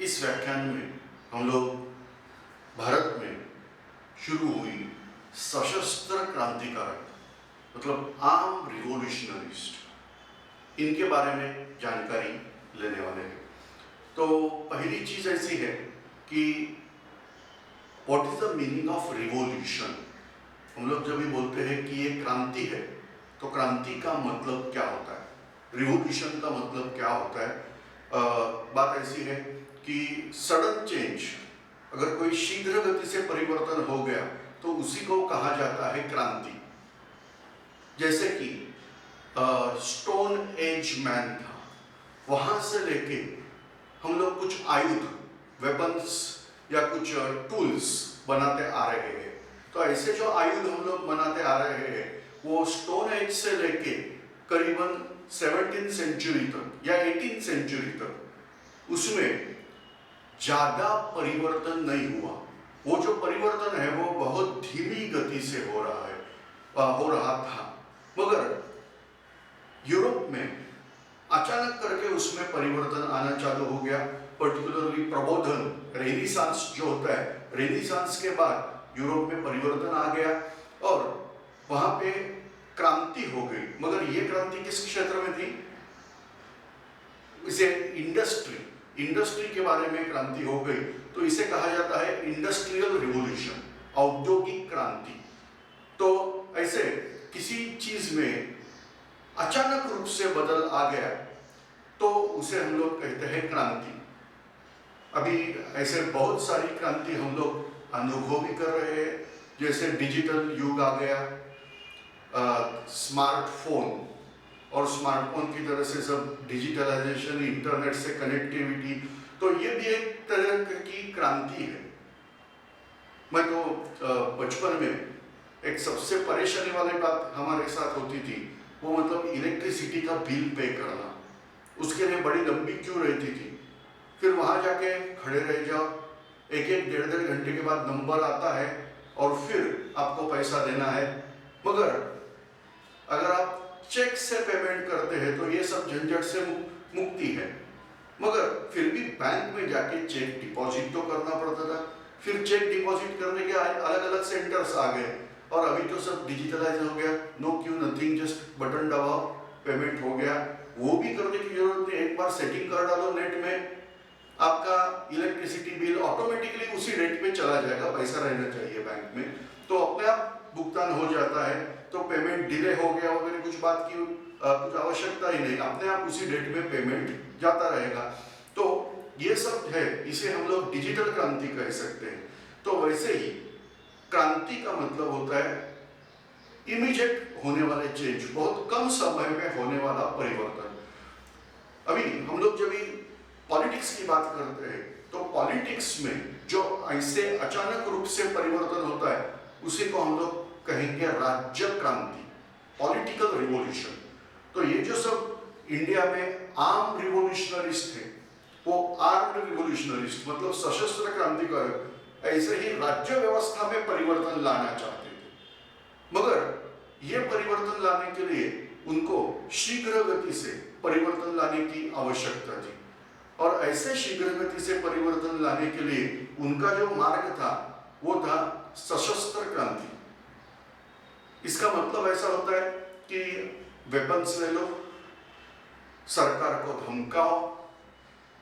इस व्याख्यान में हम लोग भारत में शुरू हुई सशस्त्र क्रांतिकारक मतलब आर्म रिवॉल्यूशनरिस्ट इनके बारे में जानकारी लेने वाले हैं। तो पहली चीज ऐसी है कि what is the meaning of revolution. हम लोग जब भी बोलते हैं कि ये क्रांति है तो क्रांति का मतलब क्या होता है, रिवॉल्यूशन का मतलब क्या होता है। बात ऐसी है कि सडन चेंज, अगर कोई शीघ्र गति से परिवर्तन हो गया तो उसी को कहा जाता है क्रांति। जैसे कि स्टोन एज मैन था, वहां से लेके हम लोग कुछ आयुध वेपन्स या कुछ टूल्स बनाते आ रहे हैं। तो ऐसे जो आयुध हम लोग बनाते आ रहे हैं वो स्टोन एज से लेके करीबन 17th सेंचुरी तक या 18th सेंचुरी तक उसमें ज्यादा परिवर्तन नहीं हुआ। वो जो परिवर्तन है वो बहुत धीमी गति से हो रहा था। मगर यूरोप में अचानक करके उसमें परिवर्तन आना चालू हो गया। पर्टिकुलरली प्रबोधन, रेनेसांस जो होता है, रेनेसांस के बाद यूरोप में परिवर्तन आ गया और वहां पे क्रांति हो गई। मगर ये क्रांति किस क्षेत्र में थी? इसे इंडस्ट्री के बारे में क्रांति हो गई, तो इसे कहा जाता है इंडस्ट्रियल रिवॉल्यूशन, औद्योगिक क्रांति। तो ऐसे किसी चीज में अचानक रूप से बदल आ गया तो उसे हम लोग कहते हैं क्रांति। अभी ऐसे बहुत सारी क्रांति हम लोग अनुभव भी कर रहे हैं, जैसे डिजिटल युग आ गया, स्मार्टफोन, और स्मार्टफोन की तरह से सब डिजिटलाइजेशन, इंटरनेट से कनेक्टिविटी, तो ये भी एक तरह की क्रांति है। मैं तो बचपन में एक सबसे परेशानी वाली बात हमारे साथ होती थी, वो मतलब इलेक्ट्रिसिटी का बिल पे करना। उसके लिए बड़ी लंबी क्यू रहती थी, फिर वहां जाके खड़े रह जाओ, एक डेढ़ घंटे के बाद नंबर आता है और फिर आपको पैसा देना है। मगर अगर आप चेक से पेमेंट करते हैं तो ये सब झंझट से मुक्ति है। मगर फिर भी बैंक में जाके चेक डिपॉजिट तो करना पड़ता था। फिर चेक डिपॉजिट करने के अलग अलग सेंटर्स आ गए और अभी तो सब डिजिटलाइज हो गया, no queue nothing, just button दबाओ, पेमेंट हो गया। वो भी करने की जरूरत नहीं, एक बार सेटिंग कर डालो नेट में, आपका इलेक्ट्रिसिटी बिल ऑटोमेटिकली उसी रेट पे चला जाएगा। पैसा रहना चाहिए बैंक में तो अपने आप भुगतान हो जाता है। तो पेमेंट डिले हो गया वगैरह कुछ बात की कुछ आवश्यकता ही नहीं, अपने आप उसी डेट में पेमेंट जाता रहेगा। तो ये सब है, इसे हम लोग डिजिटल क्रांति कह सकते हैं। तो वैसे ही क्रांति का मतलब होता है इमीडिएट होने वाले चेंज, बहुत कम समय में होने वाला परिवर्तन। अभी हम लोग जब पॉलिटिक्स की बात करते हैं तो पॉलिटिक्स में जो ऐसे अचानक रूप से परिवर्तन होता है उसी को हम लोग कहेंगे राज्य क्रांति, पॉलिटिकल रिवॉल्यूशन। तो ये जो सब इंडिया में आर्म रिवॉल्यूशनरिस्ट थे, वो आर्म्ड रिवॉल्यूशनरिस्ट मतलब सशस्त्र क्रांतिकारक ऐसे ही राज्य व्यवस्था में परिवर्तन लाना चाहते थे। मगर ये परिवर्तन लाने के लिए उनको शीघ्र गति से परिवर्तन लाने की आवश्यकता थी और ऐसे शीघ्र गति से परिवर्तन लाने के लिए उनका जो मार्ग था वो था सशस्त्र क्रांति। इसका मतलब ऐसा होता है कि वेपन्स ले लो, सरकार को धमकाओ,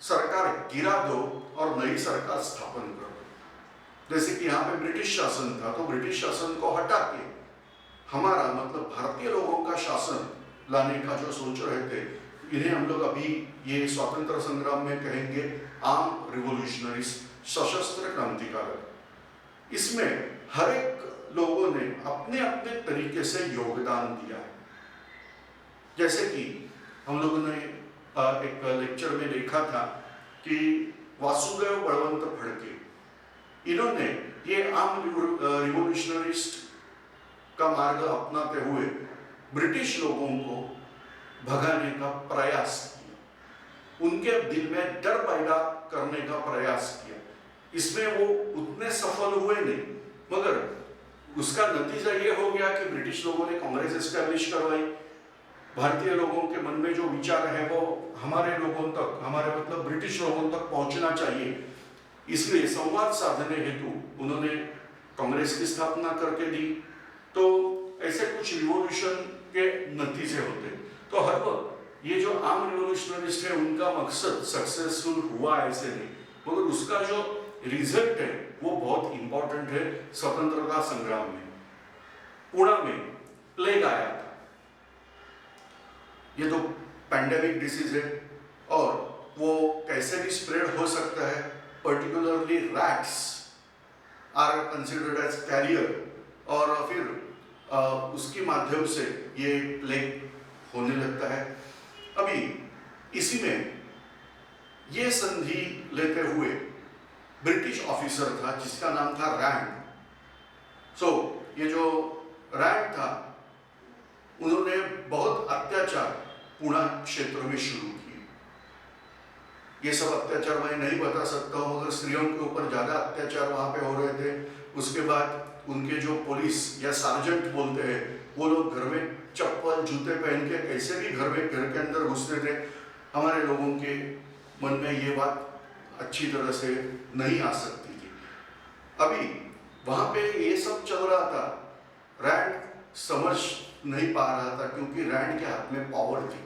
सरकार गिरा दो और नई सरकार स्थापन कर दो। जैसे कि यहाँ पे ब्रिटिश शासन था तो ब्रिटिश शासन को हटा के हमारा मतलब भारतीय लोगों का शासन लाने का जो सोच रहे थे, इन्हें हम लोग अभी ये स्वतंत्र संग्राम में कहेंगे आर्म रिवॉल्यूशनरीज, सशस्त्र क्रांतिकारक। इसमें हर एक लोगों ने अपने अपने तरीके से योगदान दिया है। जैसे कि हम लोगों ने एक लेक्चर में देखा था कि वासुदेव बलवंत फड़के, इन्होंने ये आर्म रिवॉल्यूशनरिस्ट का मार्ग अपनाते हुए ब्रिटिश लोगों को भगाने का प्रयास किया, उनके दिल में डर पैदा करने का प्रयास किया। इसमें वो उतने सफल हुए नहीं, मगर उसका नतीजा ये हो गया कि ब्रिटिश लोगों ने कांग्रेस एस्टैब्लिश करवाई, भारतीय लोगों के मन में जो विचार है वो हमारे लोगों तक, हमारे मतलब ब्रिटिश लोगों तक पहुंचना चाहिए। इसलिए संवाद साधने हेतु उन्होंने कांग्रेस की स्थापना करके दी। तो ऐसे कुछ रिवॉल्यूशन के नतीजे होते। तो हर वक्त ये जो आम रिवॉल्यूशनरिस्ट है उनका मकसद सक्सेसफुल हुआ ऐसे नहीं, मगर उसका जो रिजल्ट है वो बहुत इंपॉर्टेंट है। स्वतंत्रता संग्राम में पुणे में प्लेग आया था, ये तो पैंडेमिक डिसीज है और वो कैसे भी स्प्रेड हो सकता है। Particularly rats are considered as carrier और फिर उसके माध्यम से ये प्लेग होने लगता है। अभी इसी में ये संधि लेते हुए ब्रिटिश ऑफिसर था जिसका नाम था रैंड। ये जो रैंड था उन्होंने बहुत अत्याचार पुणे क्षेत्र में शुरू किए। ये सब अत्याचार मैं नहीं बता सकता हूँ, मगर स्त्रियों के ऊपर ज्यादा अत्याचार वहां पे हो रहे थे। उसके बाद उनके जो पुलिस या सार्जेंट बोलते हैं वो लोग घर में चप्पल जूते पहन के कैसे भी घर के अंदर घुसते थे। हमारे लोगों के मन में ये बात अच्छी तरह से नहीं आ सकती थी। अभी वहां पे ये सब चल रहा था, रैंड समझ नहीं पा रहा था क्योंकि रैंड के हाथ में पावर थी,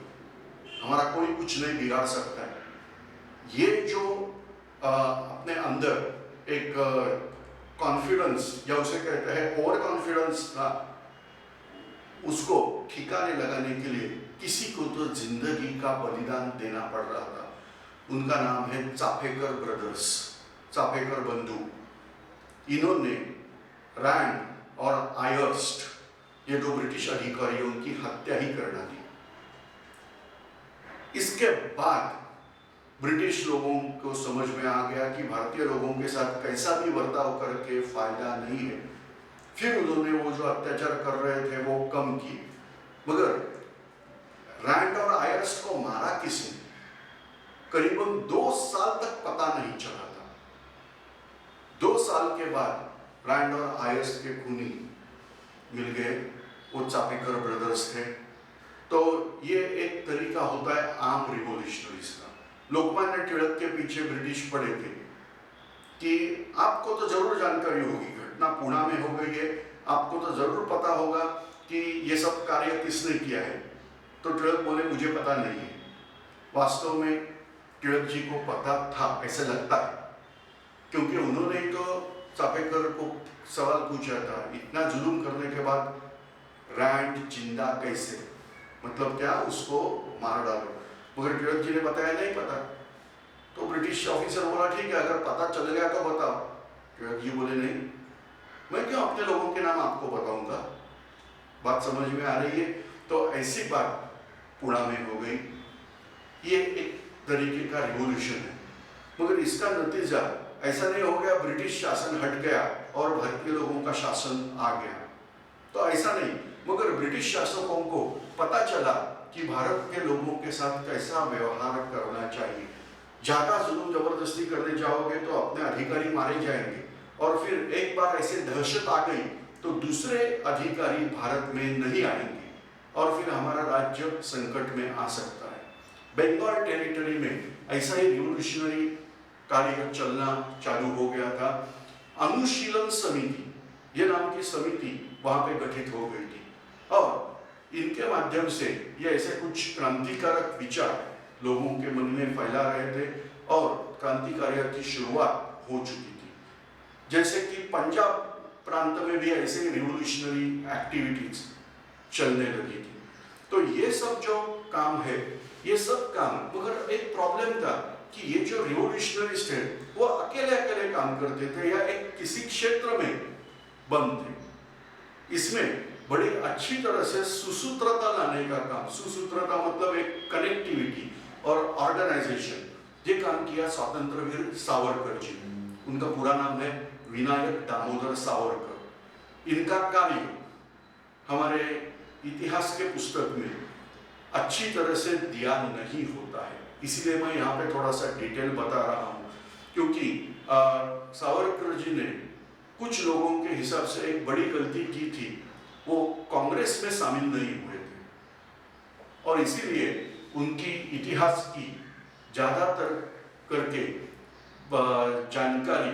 हमारा कोई कुछ नहीं बिगाड़ सकता है। ये जो अपने अंदर एक कॉन्फिडेंस या उसे कहते हैं ओवर कॉन्फिडेंस था, उसको ठिकाने लगाने के लिए किसी को तो जिंदगी का बलिदान देना पड़ रहा था। उनका नाम है चाफेकर ब्रदर्स, चाफेकर बंधु। इन्होंने रैंड और आयर्स्ट ये दो ब्रिटिश अधिकारियों की हत्या ही कर डाली। इसके बाद ब्रिटिश लोगों को समझ में आ गया कि भारतीय लोगों के साथ कैसा भी बर्ताव करके फायदा नहीं है। फिर उन्होंने वो जो अत्याचार कर रहे थे वो कम किए। मगर रैंड और आयर्स्ट को मारा किसने, करीबन 2 साल तक पता नहीं चला था। 2 साल के बाद रैंड और आयर्स्ट के खूनी मिल गए, वो चापेकर ब्रदर्स थे। तो ये एक तरीका होता है आम रिवॉल्यूशनरीज का। लोकमान्य तिलक के पीछे ब्रिटिश पड़े थे कि आपको तो जरूर जानकारी होगी, घटना पुणे में हो गई है, आपको तो जरूर पता होगा कि ये सब कार्य किसने किया है। तो तिलक बोले मुझे पता नहीं है। वास्तव में तिलक जी को पता था ऐसे लगता है, क्योंकि उन्होंने तो चापेकर को सवाल पूछा था, इतना जुल्म करने के बाद रैंड जिंदा कैसे, मतलब क्या उसको मार डालो। मगर तिलक जी ने बताया नहीं पता। तो ब्रिटिश ऑफिसर बोला ठीक है, अगर पता चल गया तो बताओ। तिलक जी बोले नहीं, मैं क्यों अपने लोगों के नाम आपको बताऊंगा। बात समझ में आ रही है। तो ऐसी बात पुणे में हो गई। ये एक तरीके का रिवॉल्यूशन है, मगर इसका नतीजा ऐसा नहीं हो गया ब्रिटिश शासन हट गया और भारतीय लोगों का शासन आ गया, तो ऐसा नहीं। मगर ब्रिटिश शासकों को पता चला कि भारत के लोगों के साथ कैसा व्यवहार करना चाहिए। ज्यादा जुल्म जबरदस्ती करने जाओगे तो अपने अधिकारी मारे जाएंगे, और फिर एक बार ऐसे दहशत आ गई तो दूसरे अधिकारी भारत में नहीं आएंगे और फिर हमारा राज्य संकट में आ सकता है। बंगाल टेरिटरी में ऐसा ही रिवॉल्यूशनरी कार्य चलना चालू हो गया था। अनुशीलन समिति ये नाम की समिति वहां पे गठित हो गई थी और इनके माध्यम से ये ऐसे कुछ क्रांतिकारक विचार लोगों के मन में फैला रहे थे और क्रांति कार्य की शुरुआत हो चुकी थी। जैसे कि पंजाब प्रांत में भी ऐसे रिवॉल्यूशनरी एक्टिविटीज चलने लगी थी। तो ये सब जो काम है, ये सब काम, मगर एक प्रॉब्लम था कि ये जो रिवॉल्यूशनरिस्ट है वो अकेले अकेले काम करते थे या एक किसी क्षेत्र में बंद थे। इसमें बड़ी अच्छी तरह से सुसूत्रता लाने का काम, सुसूत्रता मतलब एक कनेक्टिविटी और ऑर्गेनाइजेशन, ये काम किया स्वातंत्रवीर सावरकर जी। उनका पूरा नाम है विनायक दामोदर सावरकर। इनका कार्य हमारे इतिहास के पुस्तक में अच्छी तरह से दिया नहीं होता है, इसीलिए मैं यहाँ पे थोड़ा सा डिटेल बता रहा हूँ। क्योंकि सावरकर जी ने कुछ लोगों के हिसाब से एक बड़ी गलती की थी, वो कांग्रेस में शामिल नहीं हुए थे। और इसीलिए उनकी इतिहास की ज़्यादातर करके जानकारी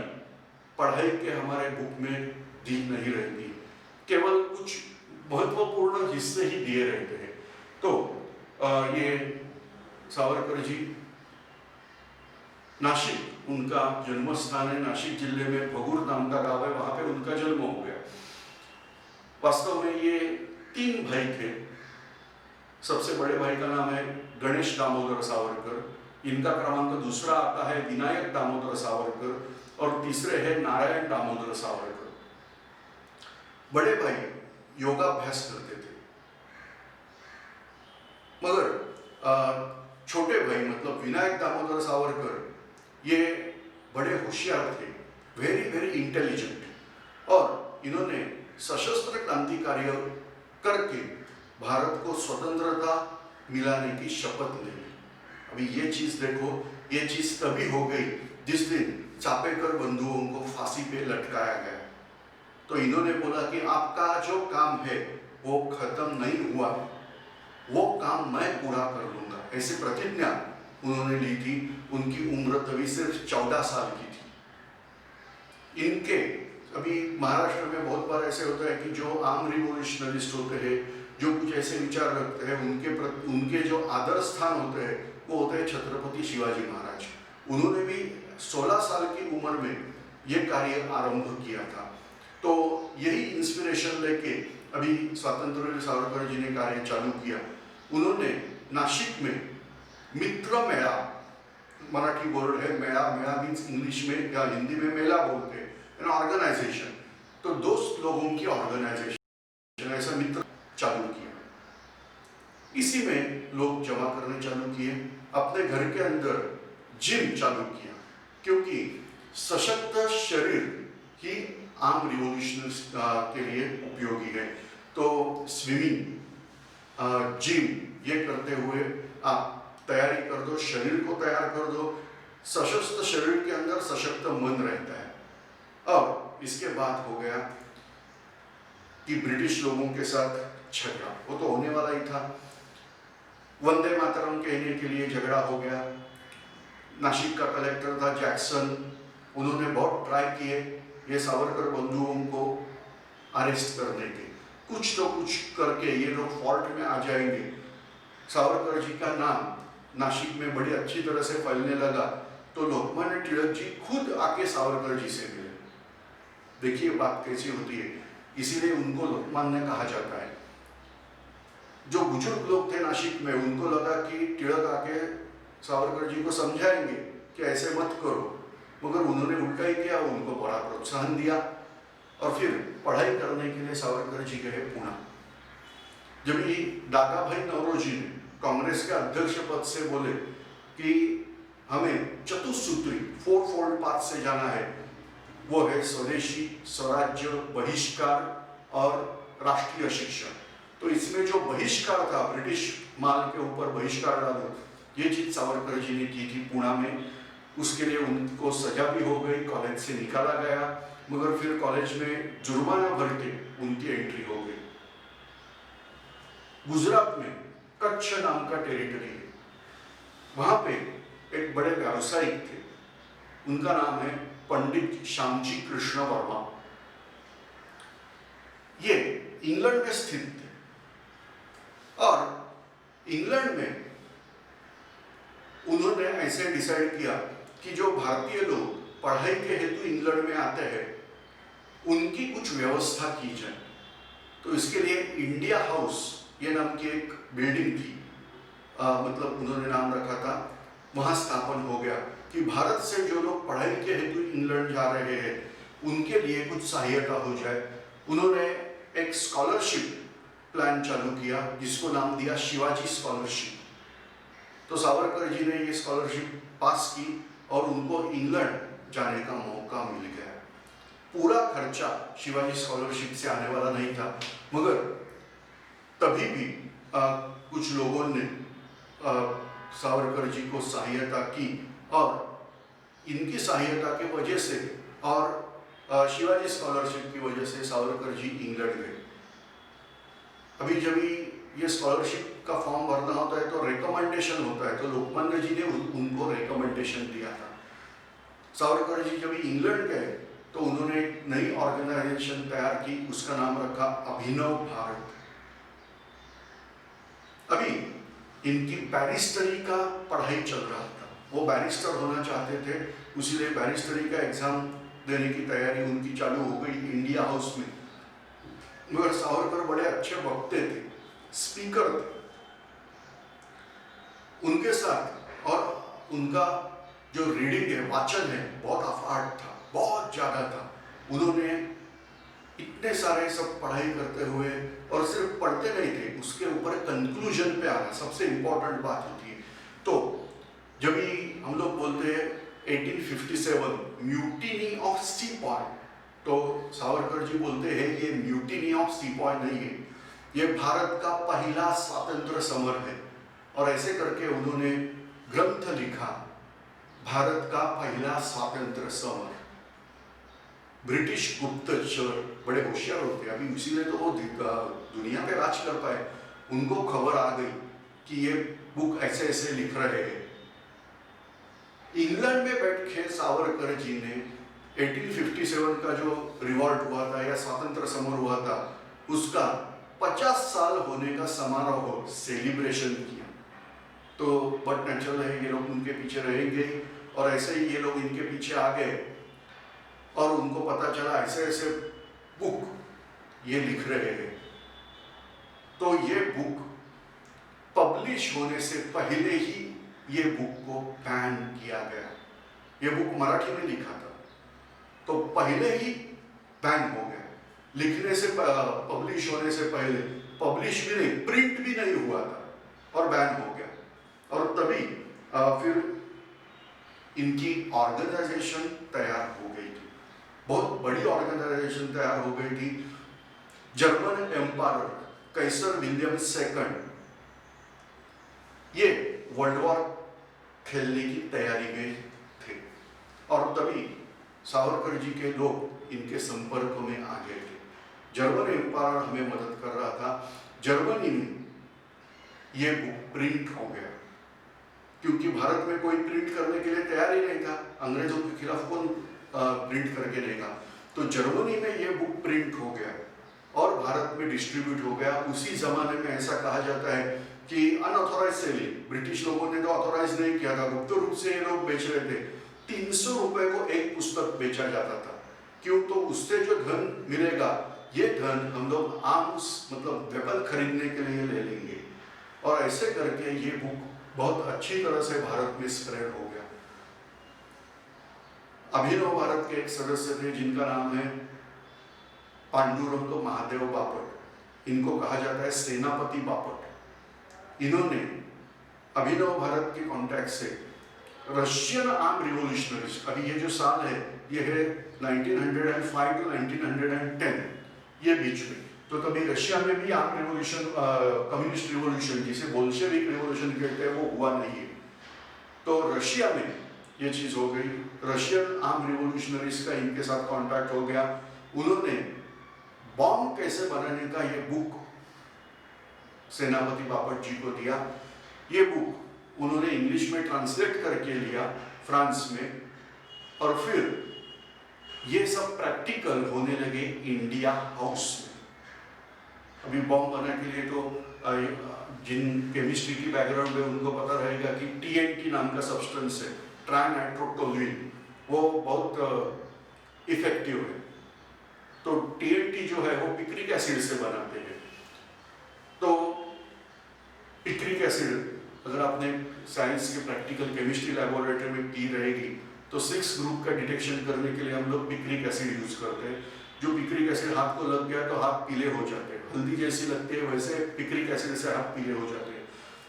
पढ़ाई के हमारे बुक में दी नहीं रहती, केवल कुछ महत्वपूर्ण हिस्से ही दिए रहते हैं। तो ये सावरकर जी, नाशिक उनका जन्म स्थान है, नाशिक जिले में भगूर नाम का गांव है, वहां पे उनका जन्म हो गया। वास्तव में ये 3 भाई थे। सबसे बड़े भाई का नाम है गणेश दामोदर सावरकर, इनका क्रमांक दूसरा आता है विनायक दामोदर सावरकर, और तीसरे है नारायण दामोदर सावरकर। बड़े भाई योगाभ्यास करते थे, मगर छोटे भाई मतलब विनायक दामोदर सावरकर ये बड़े होशियार थे, वेरी वेरी इंटेलिजेंट, और इन्होंने सशस्त्र क्रांति कार्य करके भारत को स्वतंत्रता मिलाने की शपथ ली। अभी ये चीज देखो, ये चीज तभी हो गई जिस दिन चापेकर बंधुओं को फांसी पे लटकाया गया। तो इन्होंने बोला कि आपका जो काम है वो खत्म नहीं हुआ, वो काम मैं पूरा कर लूंगा, ऐसी प्रतिज्ञा उन्होंने ली थी। उनकी उम्र तभी सिर्फ 14 साल की थी। इनके अभी महाराष्ट्र में बहुत बार ऐसे होता है कि जो आम रिवोल्यूशनरिस्ट होते हैं, जो कुछ ऐसे विचार रखते हैं, उनके जो आदर्श स्थान होते हैं वो होते हैं छत्रपति शिवाजी महाराज। उन्होंने भी 16 साल की उम्र में ये कार्य आरंभ किया था। तो यही इंस्पिरेशन लेके अभी स्वातंत्र्य सावरकर जी ने कार्य चालू किया। उन्होंने नाशिक में मित्र मेला, मराठी वर्ड है मेला, मेला मीन्स इंग्लिश में या हिंदी में मेला बोलते हैं, एन ऑर्गेनाइजेशन। तो दोस्त लोगों की ऑर्गेनाइजेशन, ऐसा मित्र चालू किया। इसी में लोग जमा करने चालू किए, अपने घर के अंदर जिम चालू किया, क्योंकि सशक्त शरीर ही आम रिवोल्यूशनरिस्ट के लिए उपयोगी है। तो स्विमिंग, जिम ये करते हुए आप तैयारी कर दो, शरीर को तैयार कर दो। सशक्त शरीर के अंदर सशक्त मन रहता है। और इसके बाद हो गया कि ब्रिटिश लोगों के साथ झगड़ा, वो तो होने वाला ही था। वंदे मातरम कहने के लिए झगड़ा हो गया। नासिक का कलेक्टर था जैक्सन, उन्होंने बहुत ट्राई किए ये सावरकर बंधुओं को अरेस्ट करने के, कुछ तो कुछ करके ये लोग फॉल्ट में आ जाएंगे। सावरकर जी का नाम नासिक में बड़ी अच्छी तरह से फैलने लगा, तो लोकमान्य तिलक जी खुद आके सावरकर जी से मिले। देखिए बात कैसी होती है, इसीलिए उनको लोकमान्य कहा जाता है। जो बुजुर्ग लोग थे नासिक में, उनको लगा कि तिलक आके सावरकर जी को समझाएंगे कि ऐसे मत करो, मगर उन्होंने उल्टा ही किया, उनको बड़ा प्रोत्साहन दिया। और फिर पढ़ाई करने के लिए सावरकर जी गए पुणे। जब ये दादा भाई नौरोजी ने कांग्रेस के अध्यक्ष पद से बोले कि हमें चतुसूत्री 4-fold पाथ से जाना है, वो है स्वदेशी, स्वराज्य, बहिष्कार और राष्ट्रीय शिक्षा। तो इसमें जो बहिष्कार था, ब्रिटिश माल के ऊपर बहिष्कार डालो, ये चीज सावरकर जी ने की थी पुणे में। उसके लिए उनको सजा भी हो गई, कॉलेज से निकाला गया, मगर फिर कॉलेज में जुर्माना भर के उनकी एंट्री हो गई। गुजरात में कच्छ नाम का टेरिटरी है, वहां पे एक बड़े व्यावसायिक थे, उनका नाम है पंडित श्यामजी कृष्ण वर्मा। ये इंग्लैंड में स्थित थे और इंग्लैंड में उन्होंने ऐसे डिसाइड किया कि जो भारतीय लोग पढ़ाई के हेतु इंग्लैंड में आते हैं उनकी कुछ व्यवस्था की जाए। तो इसके लिए इंडिया हाउस ये नाम की एक बिल्डिंग थी, मतलब उन्होंने नाम रखा था, वहां स्थापन हो गया कि भारत से जो लोग पढ़ाई के हेतु इंग्लैंड जा रहे हैं उनके लिए कुछ सहायता हो जाए। उन्होंने एक स्कॉलरशिप प्लान चालू किया जिसको नाम दिया शिवाजी स्कॉलरशिप। तो सावरकर जी ने ये स्कॉलरशिप पास की और उनको इंग्लैंड जाने का मौका मिल गया। पूरा खर्चा शिवाजी स्कॉलरशिप से आने वाला नहीं था, मगर तभी भी कुछ लोगों ने सावरकर जी को सहायता की और इनकी सहायता की वजह से और शिवाजी स्कॉलरशिप की वजह से सावरकर जी इंग्लैंड गए। अभी जब ये स्कॉलरशिप का फॉर्म भरना होता है तो रिकमेंडेशन होता है, तो लोकमान्य जी ने उनको रिकमेंडेशन दिया था। सावरकर जी जब इंग्लैंड गए तो उन्होंने एक नई ऑर्गेनाइजेशन तैयार की, उसका नाम रखा अभिनव भारत। अभी इनकी बैरिस्टरी का पढ़ाई चल रहा था, वो बैरिस्टर होना चाहते थे, इसीलिए बैरिस्टरी का एग्जाम देने की तैयारी उनकी चालू हो गई इंडिया हाउस में। मगर सावरकर बड़े अच्छे वक्ता थे, स्पीकर थे, उनके साथ और उनका जो रीडिंग है, वाचन है, बहुत अफाट था, बहुत ज्यादा था। उन्होंने इतने सारे सब पढ़ाई करते हुए, और सिर्फ पढ़ते नहीं थे, उसके ऊपर कंक्लूजन पे आना सबसे इंपॉर्टेंट बात होती है। तो जब भी हम लोग बोलते हैं 1857 म्यूटिनी ऑफ सीपॉय, तो सावरकर जी बोलते हैं ये म्यूटिनी ऑफ सीपॉय नहीं है, ये भारत का पहला स्वातंत्र समर है। और ऐसे करके उन्होंने ग्रंथ लिखा, भारत का पहला स्वातंत्र समर। ब्रिटिश गुप्तचर बड़े होशियार होते हैं, अभी इसीलिए तो वो दुनिया पे राज कर पाए। उनको खबर आ गई कि ये बुक ऐसे ऐसे लिख रहे हैं। इंग्लैंड में बैठ के सावरकर जी ने 1857 का जो रिवॉल्ट हुआ था या स्वातंत्र समर हुआ था, उसका 50 साल होने का समारोह सेलिब्रेशन किया। तो बट नेचुरल है, ये लोग उनके पीछे रहेंगे, और ऐसे ही ये लोग इनके पीछे आ गए, और उनको पता चला ऐसे ऐसे बुक ये लिख रहे हैं। तो ये बुक पब्लिश होने से पहले ही ये बुक को बैन किया गया। ये बुक मराठी में लिखा था, तो पहले ही बैन हो गया, लिखने से पब्लिश होने से पहले। पब्लिश भी नहीं, प्रिंट भी नहीं हुआ था, और बैन हो गया। और तभी फिर इनकी ऑर्गेनाइजेशन तैयार हो गई थी, बहुत बड़ी ऑर्गेनाइजेशन तैयार हो गई थी। जर्मन एम्पायर कैसर विलियम सेकंड, ये वर्ल्ड वॉर खेलने की तैयारी में थे, और तभी सावरकर जी के लोग इनके संपर्क में आ गए थे। जर्मन एम्पायर हमें मदद कर रहा था। जर्मनी में ये बुक प्रिंट हो गया, क्योंकि भारत में कोई प्रिंट करने के लिए तैयार ही नहीं था, अंग्रेजों के खिलाफ कौन प्रिंट करके देगा। तो जर्मनी में ये बुक प्रिंट हो गया और भारत में डिस्ट्रीब्यूट हो गया। उसी जमाने में ऐसा कहा जाता है कि अनऑथोराइज सेलिंग, ब्रिटिश लोगों ने तो ऑथोराइज नहीं किया था, गुप्त रूप से ये लोग बेच रहे थे। 300 रुपए को एक पुस्तक बेचा जाता था। क्यों? तो उससे जो धन मिलेगा, ये धन हम लोग आर्म्स मतलब वेपन खरीदने के लिए ले लेंगे। और ऐसे करके ये बुक बहुत अच्छी तरह से भारत में स्प्रेड हो गया। अभिनव भारत के एक सदस्य थे जिनका नाम है पांडुरंग महादेव बापट, इनको कहा जाता है सेनापति बापट। इन्होंने अभिनव भारत के कॉन्टैक्ट से रशियन आर्म रिवोल्यूशनरीज, अभी ये जो साल है ये है 1905 टू 1910, ये बीच में, तो तभी रशिया में भी आर्म रिवोल्यूशन, कम्युनिस्ट रिवोल्यूशन जिसे बोल्शेविक रिवोल्यूशन कहते हैं, वो हुआ नहीं है। तो रशिया में ये चीज हो गई, रशियन आर्म रिवोल्यूशनरीज का इनके साथ कांटेक्ट हो गया। उन्होंने बॉम्ब कैसे बनाने का ये बुक सेनापति बापट जी को दिया। ये बुक उन्होंने इंग्लिश में ट्रांसलेट करके लिया फ्रांस में, और फिर ये सब प्रैक्टिकल होने लगे इंडिया हाउस में। अभी बॉम्ब बनाने के लिए तो जिन केमिस्ट्री की बैकग्राउंड है उनको पता रहेगा कि TNT नाम का सब्सटेंस है, ट्राइनाइट्रोटोल्यूइन, वो बहुत इफेक्टिव है। तो TNT जो है वो पिक्रिक एसिड से बनाते हैं। तो पिक्रिक एसिड अगर आपने साइंस के प्रैक्टिकल केमिस्ट्री लैबोरेटरी में पी रहेगी तो 6 ग्रुप का डिटेक्शन करने के लिए हम लोग पिक्रिक एसिड यूज करते हैं। जो पिक्रिक एसिड हाथ को लग गया तो हाथ पीले हो जाते हैं, हल्दी जैसी लगती है, वैसे पिक्रिक एसिड से हाथ पीले हो जाते हैं।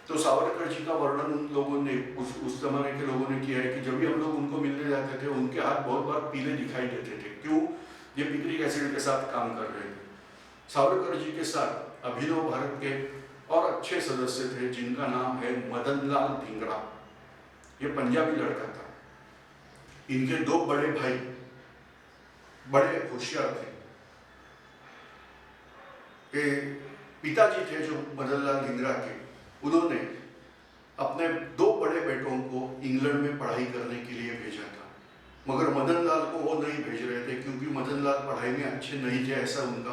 तो सावरकर जी का वर्णन उन लोगों ने, उस जमाने के लोगों ने किया है कि जब भी हम लोग उनको मिलने जाते थे उनके हाथ बहुत बार पीले दिखाई देते थे। क्यों? ये पिक्रिक एसिड के साथ काम कर रहे थे। सावरकर जी के साथ अभिनव भारत के और अच्छे सदस्य थे जिनका नाम है मदन लाल धिंगरा, ये पंजाबी लड़का था। इनके 2 बड़े भाई बड़े होशियार थे। पिताजी थे जो मदन लाल धिंगरा के, उन्होंने अपने 2 बड़े बेटों को इंग्लैंड में पढ़ाई करने के लिए भेजा था, मगर मदन लाल को वो नहीं भेज रहे थे क्योंकि मदन लाल पढ़ाई में अच्छे नहीं थे, ऐसा उनका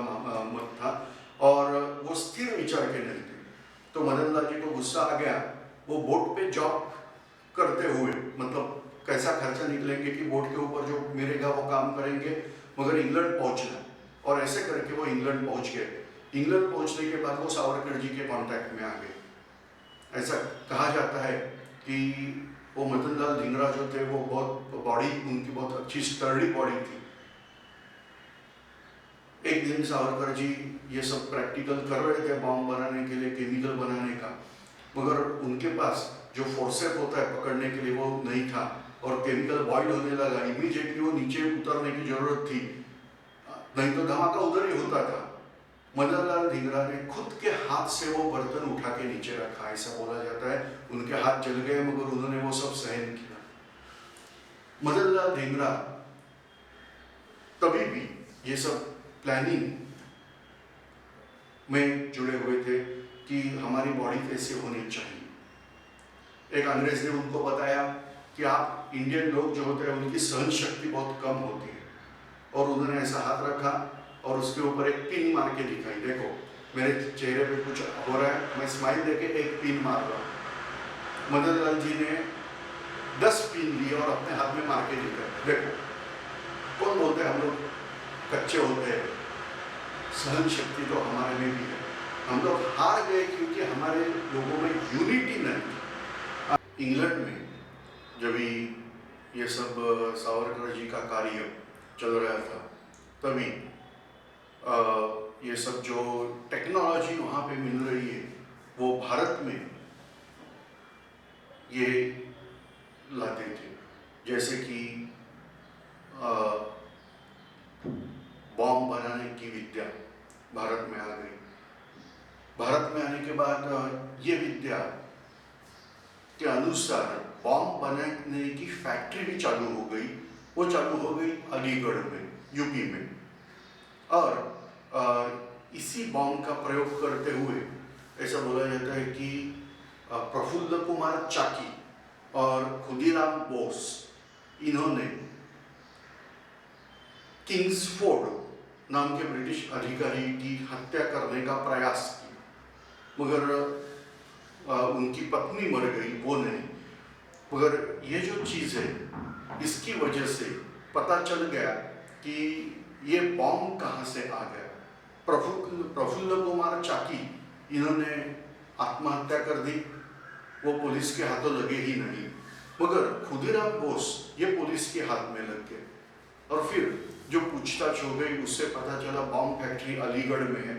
मत था और वो स्थिर विचार के नहीं थे। तो मदन लाल जी को गुस्सा आ गया। वो बोट पे जॉब करते हुए, मतलब कैसा खर्चा निकलेंगे कि बोट के ऊपर जो मिलेगा वो काम करेंगे, मगर इंग्लैंड पहुंचना, और ऐसे करके वो इंग्लैंड पहुंच गए। इंग्लैंड पहुंचने के बाद वो सावरकर जी के कांटेक्ट में आ गए। ऐसा कहा जाता है कि वो मदन लाल धिंगरा जो थे वो बहुत बॉडी उनकी बहुत अच्छी स्टर्डी बॉडी थी। एक दिन सावरकर जी ये सब प्रैक्टिकल कर रहे थे बॉम्ब बनाने के लिए, केमिकल बनाने का, मगर उनके पास जो फोर्सेप होता है पकड़ने के लिए वो नहीं था और केमिकल बॉइल होने लगा। इमीडिएटली वो नीचे उतरने की जरूरत थी, नहीं तो धमाका उधर ही होता था। मदन लाल धिंगरा ने खुद के हाथ से वो बर्तन उठा के नीचे रखा, ऐसा बोला जाता है। उनके हाथ जल गए मगर उन्होंने वो सब सहन किया। मदन लाल धिंगरा तभी भी ये सब प्लानिंग में जुड़े हुए थे कि हमारी बॉडी कैसे होनी चाहिए। एक अंग्रेज ने उनको बताया कि आप इंडियन लोग जो होते हैं उनकी सहन शक्ति बहुत कम होती है, और उन्होंने ऐसा हाथ रखा और उसके ऊपर एक पिन मार के दिखाई, देखो मेरे चेहरे पे कुछ हो रहा है, मैं स्माइल देके एक पिन मार रहा हूँ। मदन लाल जी ने 10 पिन लिए और अपने हाथ में मार के दिखाया, देखो। कौन बोलते हैं हम लोग कच्चे होते हैं, सहन शक्ति तो हमारे में भी है। हम लोग हार गए क्योंकि हमारे लोगों में यूनिटी नहीं थी। इंग्लैंड में जब ये सब सावरकर जी का कार्य चल रहा था, तभी ये सब जो टेक्नोलॉजी वहाँ पे मिल रही है वो भारत में ये लाते थे। जैसे कि बॉम्ब बनाने की विद्या भारत में आ गई। भारत में आने के बाद ये विद्या के अनुसार बॉम्ब बनाने की फैक्ट्री भी चालू हो गई। वो चालू हो गई अलीगढ़ में, यूपी में। और इसी बॉम्ब का प्रयोग करते हुए ऐसा बोला जाता है कि प्रफुल्ल कुमार चाकी और खुदीराम बोस, इन्होंने किंग्सफोर्ड नाम के ब्रिटिश अधिकारी की हत्या करने का प्रयास किया, मगर उनकी पत्नी मर गई, वो नहीं। मगर ये जो चीज़ है, इसकी वजह से पता चल गया कि ये बॉम्ब कहाँ से आ गया। प्रफुल्ल कुमार चाकी, इन्होंने आत्महत्या कर दी, वो पुलिस के हाथों लगे ही नहीं। मगर खुदीराम बोस ये पुलिस के हाथ में लग गए, और फिर जो पूछताछ हो गई उससे पता चला बॉम्ब फैक्ट्री अलीगढ़ में है।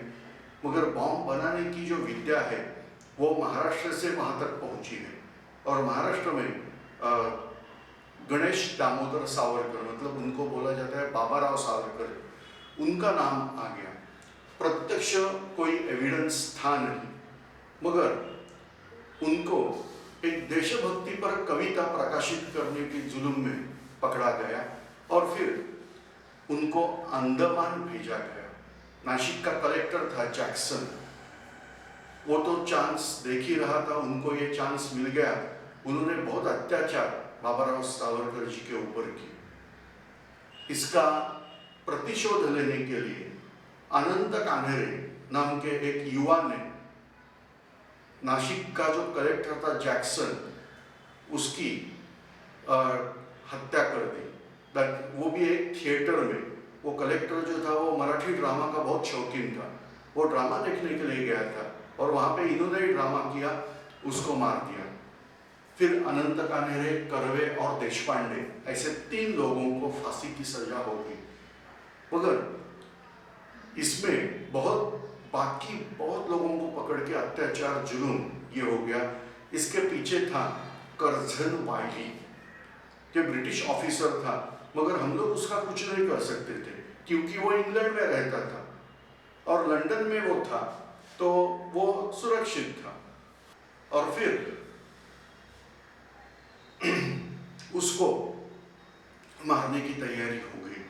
मगर बॉम्ब बनाने की जो विद्या है वो महाराष्ट्र से वहाँ तक पहुँची है, और महाराष्ट्र में गणेश दामोदर सावरकर, मतलब उनको बोला जाता है बाबाराव सावरकर, उनका नाम आ गया। प्रत्यक्ष कोई एविडेंस था नहीं, मगर उनको एक देशभक्ति पर कविता प्रकाशित करने के जुल्म में पकड़ा गया और फिर उनको अंडमान भेजा गया। नासिक का कलेक्टर था जैक्सन, वो तो चांस देख ही रहा था, उनको ये चांस मिल गया। उन्होंने बहुत अत्याचार बाबाराव सावरकर जी के ऊपर किए। इसका प्रतिशोध लेने के लिए अनंत कान्हेरे नाम के एक युवा ने नासिक का जो कलेक्टर था जैक्सन, उसकी हत्या कर दी। वो भी एक थिएटर में। वो कलेक्टर जो था वो मराठी ड्रामा का बहुत शौकीन था, वो ड्रामा देखने के लिए गया था और वहाँ पे इन्होंने ही ड्रामा किया, उसको मार दिया। फिर अनंत कान्हेरे, कर्वे और देशपांडे, ऐसे 3 लोगों को फांसी की सजा हो गई। मगर इसमें बाकी बहुत लोगों को पकड़ के अत्याचार जुल्म ये हो गया। इसके पीछे था कर्जन वायली, जो ब्रिटिश ऑफिसर था, मगर हम लोग उसका कुछ नहीं कर सकते थे क्योंकि वो इंग्लैंड में रहता था और लंदन में वो था, तो वो सुरक्षित था। और फिर उसको मारने की तैयारी हो गई।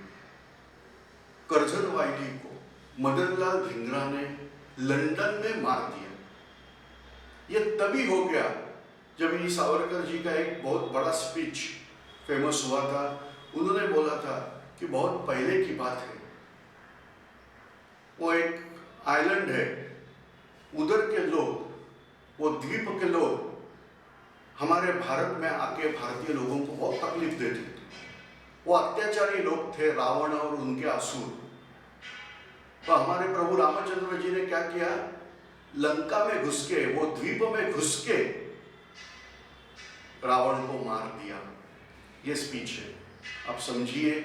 कर्जन वायली को मदन लाल धिंगरा ने लंदन में मार दिया। ये तभी हो गया जब ये सावरकर जी का एक बहुत बड़ा स्पीच फेमस हुआ था। उन्होंने बोला था कि बहुत पहले की बात है, वो एक आइलैंड है, उधर के लोग, वो द्वीप के लोग हमारे भारत में आके भारतीय लोगों को बहुत तकलीफ देते थे। वो अत्याचारी लोग थे, रावण और उनके असुर। तो हमारे प्रभु रामचंद्र जी ने क्या किया, लंका में घुस के, वो द्वीप में घुस के रावण को मार दिया। ये स्पीच है। आप समझिए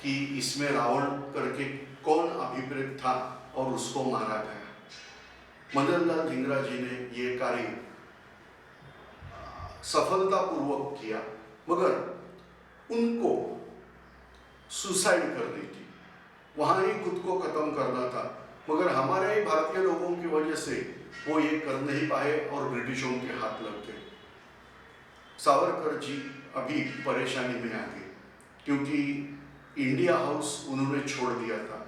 कि इसमें रावण करके कौन अभिप्रेत था और उसको मारा गया। मदन लाल धिंगरा जी ने ये कार्य सफलतापूर्वक किया, मगर उनको सुसाइड करनी थी, वहां ही खुद को खत्म करना था, मगर हमारे ही भारतीय लोगों की वजह से वो ये कर नहीं पाए और ब्रिटिशों के हाथ लग गए। सावरकर जी अभी परेशानी में आ गए क्योंकि इंडिया हाउस उन्होंने छोड़ दिया था,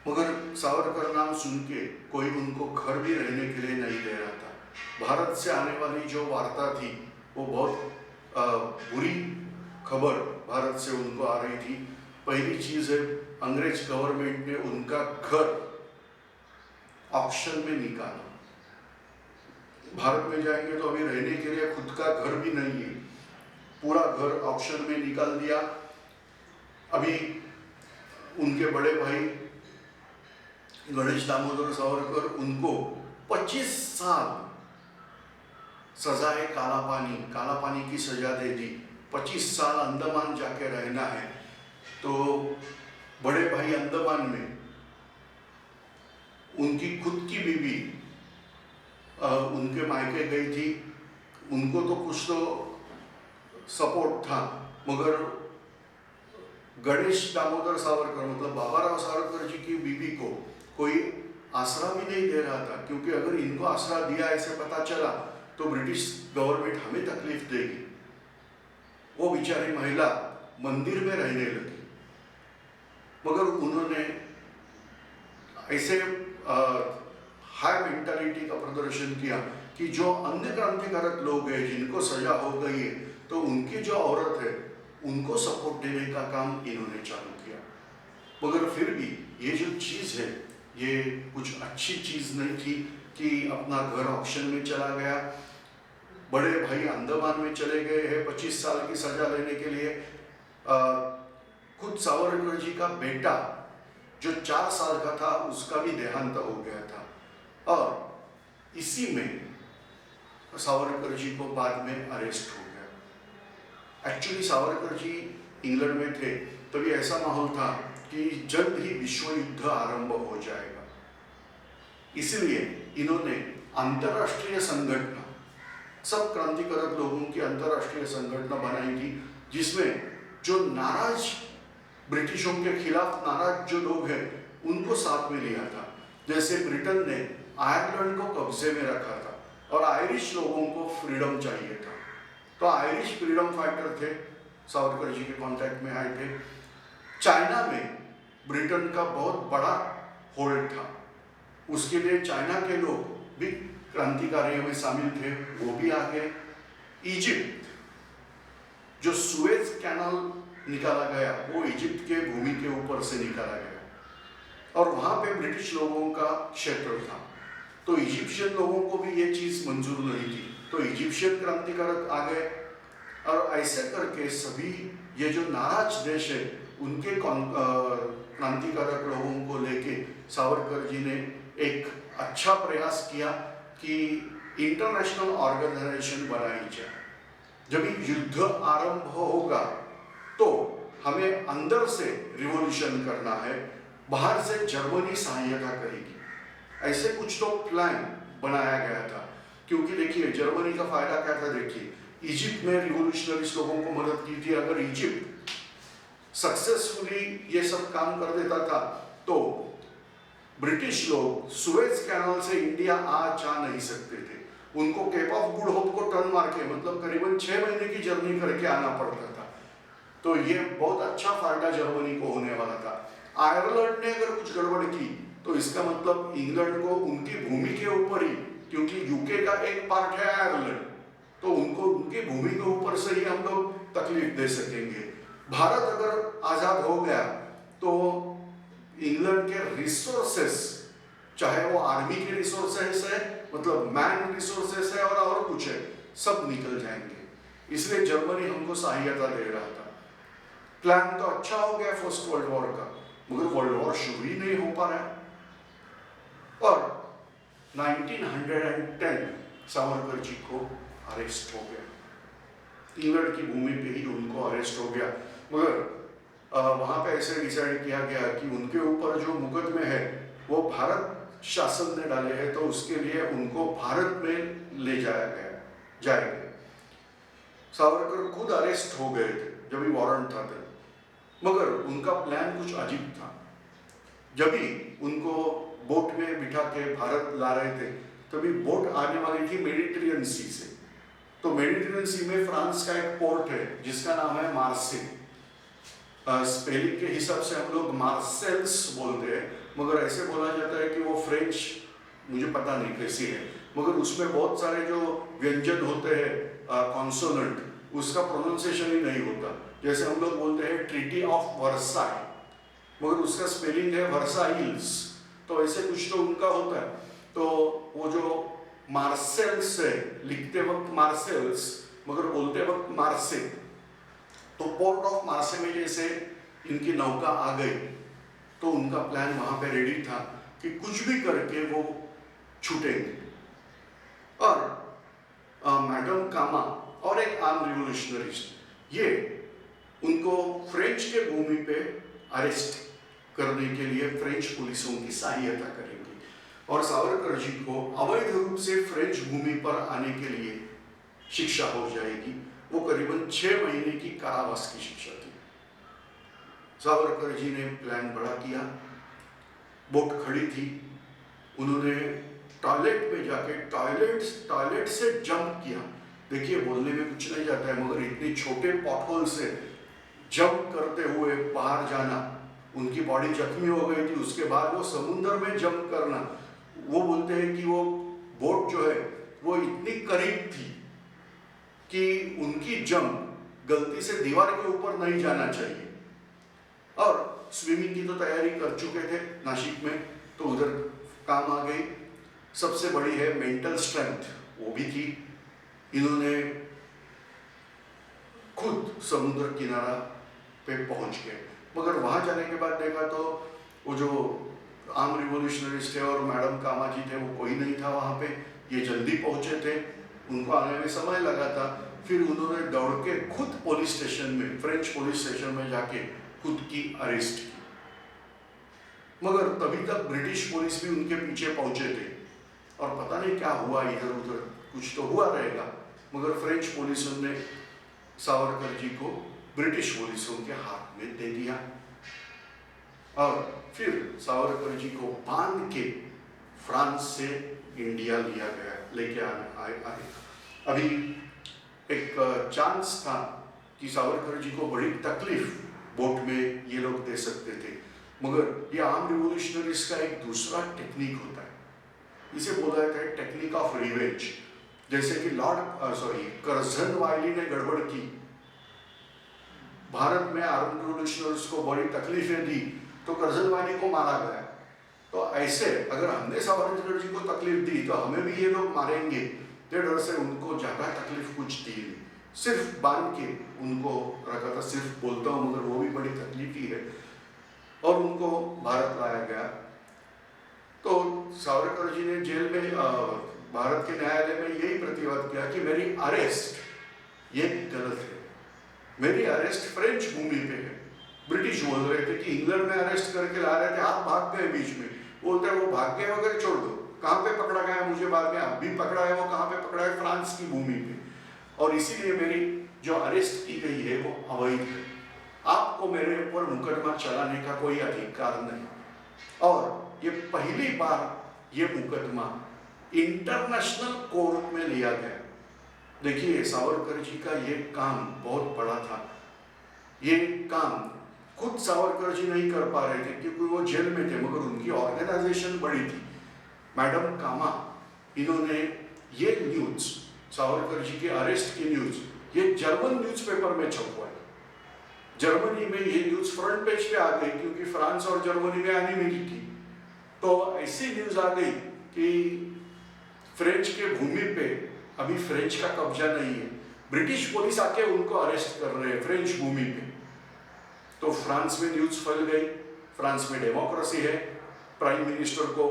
मगर सावरकर नाम सुन के कोई उनको घर भी रहने के लिए नहीं दे रहा था। भारत से आने वाली जो वार्ता थी वो बहुत बुरी खबर भारत से उनको आ रही थी। पहली चीज है, अंग्रेज गवर्नमेंट ने उनका घर ऑक्शन में निकाला। भारत में जाएंगे तो अभी रहने के लिए खुद का घर भी नहीं है, पूरा घर ऑक्शन में निकाल दिया। अभी उनके बड़े भाई गणेश दामोदर सावरकर, उनको 25 साल सजाए काला पानी की सजा दे दी। 25 साल अंडमान जाके रहना है। तो बड़े भाई अंडमान में उनकी खुद की बीवी उनके मायके गई थी, उनको तो कुछ तो सपोर्ट था, मगर गणेश दामोदर सावरकर मतलब बाबाराव सावरकर जी की बीवी को कोई आसरा भी नहीं दे रहा था, क्योंकि अगर इनको आसरा दिया ऐसे पता चला तो ब्रिटिश गवर्नमेंट हमें तकलीफ देगी। वो बेचारी महिला मंदिर में रहने लगी, मगर उन्होंने ऐसे हाई मेंटालिटी का प्रदर्शन किया कि जो अन्य क्रांतिकारक लोग हैं जिनको सजा हो गई है, तो उनकी जो औरत है उनको सपोर्ट देने का काम इन्होंने चालू किया। मगर फिर भी ये जो चीज़ है ये कुछ अच्छी चीज़ नहीं थी कि अपना घर ऑक्शन में चला गया। बड़े भाई अंडमान में चले गए हैं 25 साल की सजा लेने के लिए। खुद सावरकर जी का बेटा जो 4 साल का था उसका भी देहांत हो गया था, और इसी में सावरकर जी को बाद में अरेस्ट हो गया। एक्चुअली सावरकर जी इंग्लैंड में थे, तभी ऐसा माहौल था कि जल्द ही विश्व युद्ध आरंभ हो जाएगा। इसलिए इन्होंने अंतर्राष्ट्रीय संगठन, सब क्रांतिकारक लोगों की अंतर्राष्ट्रीय संगठन बनाई थी, जिसमें जो नाराज ब्रिटिशों के खिलाफ नाराज जो लोग हैं उनको साथ में लिया था। जैसे ब्रिटेन ने आयरलैंड को कब्जे में रखा था और आयरिश लोगों को फ्रीडम चाहिए था, तो आयरिश फ्रीडम फाइटर थे, सावरकर जी के कांटेक्ट में आए थे। चाइना में ब्रिटेन का बहुत बड़ा होल्ड था, उसके लिए चाइना के लोग भी क्रांतिकारियों में शामिल थे, वो भी आ गए। इजिप्ट, जो सुएज कैनाल निकाला गया वो इजिप्ट के भूमि के ऊपर से निकाला गया और वहां पे ब्रिटिश लोगों का क्षेत्र था, तो इजिप्शियन लोगों को भी ये चीज मंजूर नहीं थी, तो इजिप्शियन क्रांतिकारक आ गए। और ऐसे करके सभी ये जो नाराज देश है उनके क्रांतिकारक लोगों को लेके सावरकर जी ने एक अच्छा प्रयास किया कि इंटरनेशनल ऑर्गेनाइजेशन बनाई जाए। जब युद्ध आरंभ होगा तो हमें अंदर से रिवॉल्यूशन करना है, बाहर से जर्मनी सहायता करेगी, ऐसे कुछ तो प्लान बनाया गया था। क्योंकि देखिए जर्मनी का फायदा क्या था, देखिए इजिप्ट में रिवॉल्यूशनरीज लोगों को मदद की थी। अगर इजिप्ट सक्सेसफुली ये सब काम कर देता था तो ब्रिटिश लोग सुएज कैनाल से इंडिया आ जा नहीं सकते थे, उनको केप ऑफ गुड होप को टर्न मार के मतलब करीबन 6 महीने की जर्नी करके आना पड़ता था। तो ये बहुत अच्छा फायदा जर्मनी को होने वाला था। आयरलैंड ने अगर कुछ गड़बड़ की तो इसका मतलब इंग्लैंड को उनकी भूमि के ऊपर ही, क्योंकि यूके का एक पार्ट है आयरलैंड, तो उनको उनकी भूमि के ऊपर से ही हम लोग तकलीफ दे सकेंगे। भारत अगर आजाद हो गया तो इंग्लैंड के रिसोर्सेस, चाहे वो आर्मी के रिसोर्सेस है, मतलब मैन रिसोर्सेस है और कुछ है, सब निकल जाएंगे। इसलिए जर्मनी हमको सहायता दे रहा था। प्लान तो अच्छा हो गया फर्स्ट वर्ल्ड वॉर का, मगर वर्ल्ड वॉर शुरू ही नहीं हो पा रहा है। और 1910 सावरकर जी को अरेस्ट हो गया, इंग्लैंड की भूमि पे ही उनको अरेस्ट हो गया। मगर वहां पे ऐसे डिसाइड किया गया कि उनके ऊपर जो मुकदमे है वो भारत शासन ने डाले हैं, तो उसके लिए उनको भारत में ले जाएंगे। सावरकर खुद अरेस्ट हो गए थे जब भी वारंट था तब, मगर उनका प्लान कुछ अजीब था। जब भी उनको बोट में बिठा के भारत ला रहे थे, तभी बोट आने वाली थी मेडिटेरियन सी से। तो मेडिटेरियन सी में फ्रांस का एक पोर्ट है जिसका नाम है मार्से। स्पेलिंग के हिसाब से हम लोग मार्सेल्स बोलते हैं, मगर ऐसे बोला जाता है कि वो फ्रेंच, मुझे पता नहीं कैसी है, मगर उसमें बहुत सारे जो व्यंजन होते हैं कॉन्सोनेंट, उसका प्रोनाउंसिएशन ही नहीं होता। जैसे हम लोग बोलते हैं ट्रीटी ऑफ वर्साई, मगर उसका स्पेलिंग है वर्साइल्स, तो ऐसे कुछ तो उनका होता है। तो वो जो मार्सेल्स है, लिखते वक्त मार्सेल्स मगर बोलते वक्त मार्से, तो पोर्ट ऑफ मार्से में जैसे इनकी नौका आ गई, तो उनका प्लान वहां पे रेडी था कि कुछ भी करके वो छूटेंगे। और मैडम कामा और एक आर्म रिवोल्यूशनरिस्ट, ये उनको फ्रेंच के भूमि पे अरेस्ट करने के लिए फ्रेंच पुलिसों की सहायता करेंगे, और सावरकर जी को अवैध रूप से फ्रेंच भूमि पर आने के लिए शिक्षा हो जाएगी। वो करीबन 6 महीने की कारावास की शिक्षा थी। सावरकर जी ने प्लान बड़ा किया, बोट खड़ी थी, उन्होंने टॉयलेट में जाके टॉयलेट से जंप किया। देखिए बोलने में कुछ नहीं जाता है, मगर इतने छोटे पॉटहोल से जंप करते हुए बाहर जाना, उनकी बॉडी जख्मी हो गई थी, उसके बाद वो समुद्र में जंप करना, वो बोलते हैं कि वो बोट जो है वो इतनी करीब थी कि उनकी जंप गलती से दीवार के ऊपर नहीं जाना चाहिए। और स्विमिंग की तो तैयारी कर चुके थे नासिक में, तो उधर काम आ गई। सबसे बड़ी है मेंटल स्ट्रेंथ, वो भी थी। इन्होंने खुद समुद्र किनारा पे पहुंच गए, मगर वहां जाने के बाद देखा तो वो जो आर्म रिवोल्यूशनरिस्ट थे और मैडम कामा जी थे, वो कोई नहीं था वहां पे। ये जल्दी पहुंचे थे, उनको आने में समय लगा था। फिर उन्होंने दौड़ के खुद पुलिस स्टेशन में, फ्रेंच पुलिस स्टेशन में जाके खुद की अरेस्ट की। मगर तभी तक ब्रिटिश पुलिस भी उनके पीछे पहुंचे थे, और पता नहीं क्या हुआ, इधर उधर कुछ तो हुआ रहेगा, मगर फ्रेंच पुलिस ने सावरकर जी को ब्रिटिश पुलिसों के हाथ में दे दिया, और फिर सावरकर जी को बांध के फ्रांस से इंडिया लेके आए। अभी एक चांस था कि सावरकर जी को बड़ी तकलीफ बोट में ये लोग दे सकते थे, मगर ये आर्म रिवोल्यूशनरीज का एक दूसरा टेक्निक होता है, इसे बोला जाता है टेक्निक ऑफ रिवेंज। जैसे कि कर्जन वायली ने गड़बड़ की, भारत में आर्म रिवोल्यूशनरीज को बड़ी तकलीफें दी, तो कर्जन वायली को मारा गया। तो ऐसे अगर हमने सावरकर जी को तकलीफ दी तो हमें भी ये लोग मारेंगे, ते डर से उनको ज्यादा तकलीफ कुछ दी नहीं, सिर्फ बांध के उनको रखा था। सिर्फ बोलता हूँ मगर वो भी बड़ी तकलीफ ही है, और उनको भारत लाया गया। तो सावरकर जी ने जेल में भारत के न्यायालय में यही प्रतिवाद किया कि मेरी अरेस्ट ये गलत है, मेरी अरेस्ट फ्रेंच भूमि पे है। ब्रिटिश बोल रहे थे कि इंग्लैंड में अरेस्ट करके ला रहे थे, आप भाग गए बीच में। बोलते हैं वो भाग गए वगैरह छोड़ दो, कहाँ पे पकड़ा गया मुझे बाद में, अब भी पकड़ा है, वो कहाँ पे पकड़ा है, फ्रांस की भूमि पे, और इसीलिए मेरी जो अरेस्ट की गई है वो अवैध है, आपको मेरे ऊपर मुकदमा चलाने का कोई अधिकार नहीं। और ये पहली बार ये मुकदमा इंटरनेशनल कोर्ट में लिया गया। देखिए सावरकर जी का ये काम बहुत बड़ा था, ये काम खुद सावरकर जी नहीं कर पा रहे थे क्योंकि वो जेल में थे, मगर उनकी ऑर्गेनाइजेशन बड़ी थी। मैडम कामा, इन्होंने ये न्यूज, सावरकर जी के अरेस्ट की न्यूज, ये जर्मन न्यूज़पेपर में छपवाई। जर्मनी में ये न्यूज फ्रंट पेज पे आ गई क्योंकि फ्रांस और जर्मनी में आनी नहीं थी। तो ऐसी न्यूज आ गई कि फ्रेंच के भूमि पे अभी फ्रेंच का कब्जा नहीं है, ब्रिटिश पुलिस आके उनको अरेस्ट कर रहे हैं फ्रेंच भूमि पे। तो फ्रांस में न्यूज फैल गई, फ्रांस में डेमोक्रेसी है, प्राइम मिनिस्टर को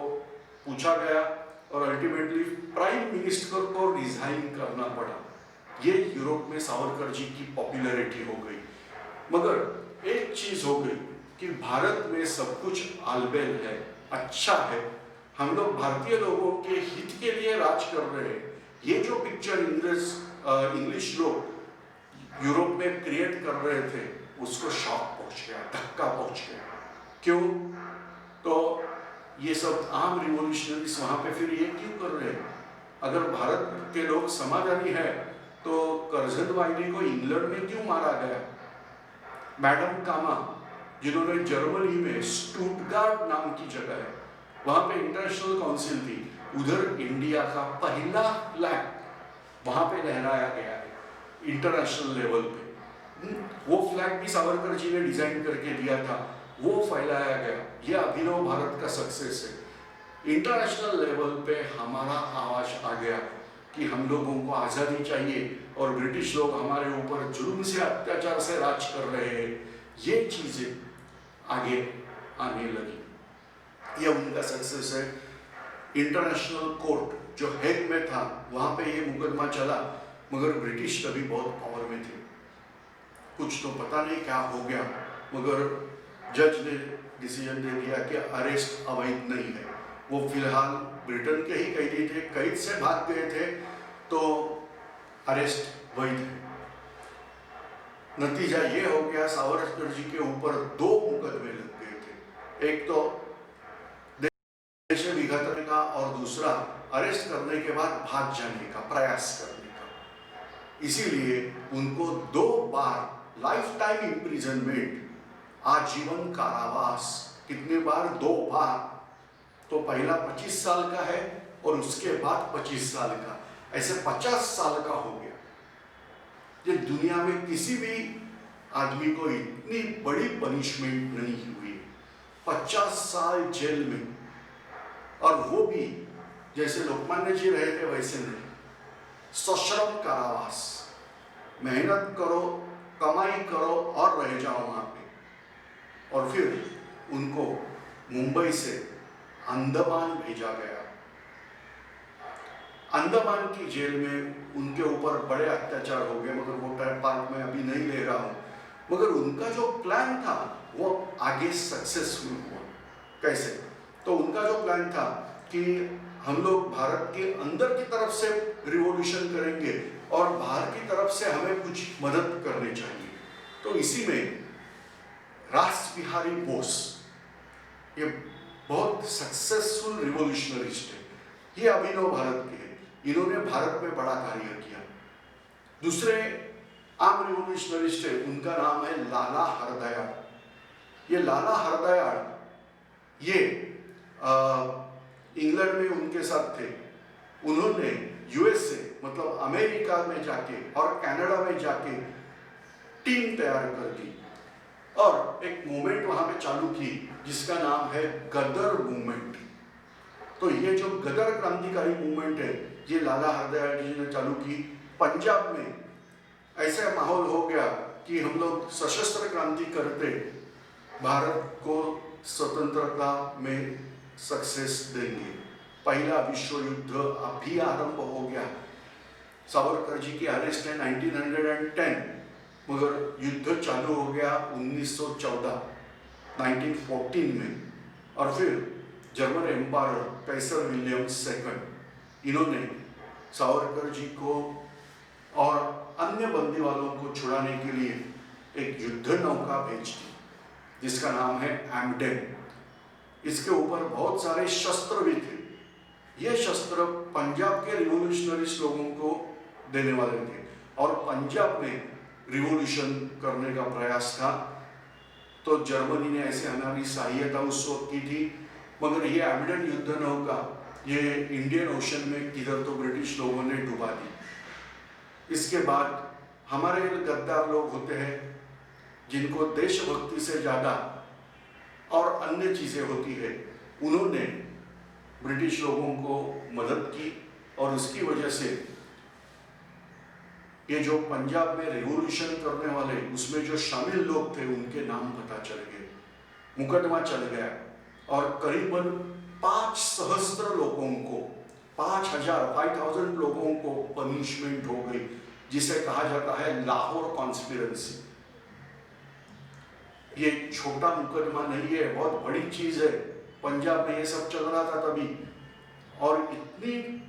पूछा गया और अल्टीमेटली प्राइम मिनिस्टर को रिजाइन करना पड़ा। ये यूरोप में सावरकर जी की पॉपुलैरिटी हो गई। मगर एक चीज हो गई कि भारत में सब कुछ आलबेल है, अच्छा है, हम लोग भारतीय लोगों के हित के लिए राज कर रहे हैं। ये जो पिक्चर इंग्लिश लोग यूरोप में क्रिएट कर रहे थे, उसको शॉक पहुंच गया, धक्का पहुंच गया। क्यों? तो ये सब आम रिवॉल्यूशनरीज वहां पे फिर ये क्यों कर रहे हैं? अगर भारत के लोग समाधानी है तो करजन वाहिनी को इंग्लैंड में क्यों मारा गया? मैडम कामा, जिन्होंने जर्मनी में स्टुटगार्ट नाम की जगह है, वहां पे इंटरनेशनल काउंसिल थी, उधर इंडिया का पहला फ्लैग वहां पे लहराया गया है इंटरनेशनल लेवल पे। वो फ्लैग भी सावरकर जी ने डिजाइन करके दिया था, वो फैलाया गया। ये अभिनव भारत का सक्सेस है। इंटरनेशनल लेवल पे हमारा आवाज आ गया कि हम लोगों को आज़ादी चाहिए और ब्रिटिश लोग हमारे ऊपर जुल्म से, अत्याचार से राज कर रहे हैं। ये चीजें आगे आने लगी, ये उनका सक्सेस है। इंटरनेशनल कोर्ट जो हेग में था, वहां पे ये मुकदमा चला, मगर ब्रिटिश तभी बहुत पावर में थे, कुछ तो पता नहीं क्या हो गया, मगर जज ने डिसीजन दे दिया कि अरेस्ट अवैध नहीं है। वो फिलहाल ब्रिटेन के ही कैदी थे, कैद से भाग गए थे, तो अरेस्ट वैध है। नतीजा ये हो गया, सावरकर जी के ऊपर 2 मुकदमे लग गए थे, एक तो देश विघटन का और दूसरा अरेस्ट करने के बाद भाग जाने का प्रयास करने का। इसीलिए उनको 2 बार लाइफ टाइम इम्प्रिजनमेंट, आजीवन कारावास। कितने बार? 2 बार। तो पहला 25 साल का है और उसके बाद 25 साल का, ऐसे 50 साल का हो गया। ये दुनिया में किसी भी आदमी को इतनी बड़ी पनिशमेंट नहीं हुई, 50 साल जेल में, और वो भी जैसे लोकमान्य जी रहे थे वैसे नहीं, सश्रम कारावास। मेहनत करो, कमाई करो और रह जाओ वहां पे। और फिर उनको मुंबई से अंडमान भेजा गया। अंडमान की जेल में उनके ऊपर बड़े अत्याचार हो गए, मगर वो पार्ट में अभी नहीं ले रहा हूं। मगर उनका जो प्लान था वो आगे सक्सेसफुल हुआ। कैसे? तो उनका जो प्लान था कि हम लोग भारत के अंदर की तरफ से रिवॉल्यूशन करेंगे और बाहर की तरफ से हमें कुछ मदद करनी चाहिए। तो इसी में रास बिहारी बोस, ये बहुत सक्सेसफुल रिवॉल्यूशनरिस्ट है, ये अभिनव भारत के हैं, इन्होंने भारत में बड़ा कार्य किया। दूसरे आम रिवॉल्यूशनरिस्ट है, उनका नाम है लाला हरदयाल। ये लाला हरदयाल ये इंग्लैंड में उनके साथ थे। उन्होंने यूएसए मतलब अमेरिका में जाके और कनाडा में जाके टीम तैयार कर दी और एक मूवमेंट वहां पे चालू की जिसका नाम है गदर मूवमेंट। तो ये जो गदर क्रांतिकारी मूवमेंट है, ये लाला हरदयाल जी ने चालू की। पंजाब में ऐसा माहौल हो गया कि हम लोग सशस्त्र क्रांति करते भारत को स्वतंत्रता में सक्सेस देंगे। पहला विश्व युद्ध अभी आरंभ हो गया। सावरकर जी की अरेस्ट है 1910, मगर युद्ध चालू हो गया 1914 1914 में। और फिर जर्मन एम्पायर कैसर विलियम II, इन्होंने सावरकर जी को और अन्य बंदी वालों को छुड़ाने के लिए एक युद्ध नौका भेज दी जिसका नाम है एमडेन। इसके ऊपर बहुत सारे शस्त्र भी थे। ये शस्त्र पंजाब के रिवॉल्यूशनरिस्ट लोगों को देने वाले थे और पंजाब में रिवॉल्यूशन करने का प्रयास था। तो जर्मनी ने ऐसे हमारी सहायता उस वक्त की थी, मगर ये एमिडन युद्ध नौका ये इंडियन ओशन में किधर तो ब्रिटिश लोगों ने डुबा दी। इसके बाद हमारे गद्दार लोग होते हैं जिनको देशभक्ति से ज़्यादा और अन्य चीज़ें होती है, उन्होंने ब्रिटिश लोगों को मदद की और उसकी वजह से ये जो पंजाब में रिवॉल्यूशन करने वाले उसमें जो शामिल लोग थे उनके नाम पता चल गए, मुकदमा चल गया और करीबन 5,000 लोगों को 5,000 लोगों को पनिशमेंट हो गई, जिसे कहा जाता है लाहौर कॉन्स्पिरेंसी। ये छोटा मुकदमा नहीं है, बहुत बड़ी चीज है। पंजाब में ये सब चल रहा था तभी, और इतनी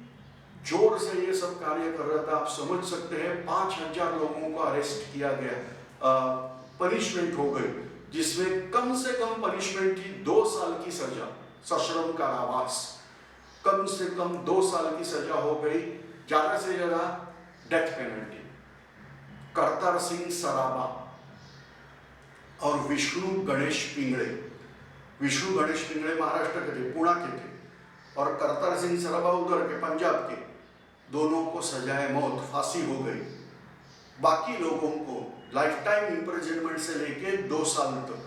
जोर से ये सब कार्य कर रहा था, आप समझ सकते हैं 5,000 लोगों को अरेस्ट किया गया, पनिशमेंट हो गई, जिसमें कम से कम पनिशमेंट थी 2 साल की सजा, सश्रम कारावास। कम से कम 2 साल की सजा हो गई, ज्यादा से ज्यादा डेथ पेनल्टी। करतार सिंह सराबा और विष्णु गणेश पिंगड़े, विष्णु गणेश पिंगड़े महाराष्ट्र के थे, पुणे के थे, और करतार सिंह सराबा उधर के पंजाब के, दोनों को सजाए मौत, फांसी हो गई। बाकी लोगों को लाइफ टाइम इम्प्रिजनमेंट से लेके 2 साल तक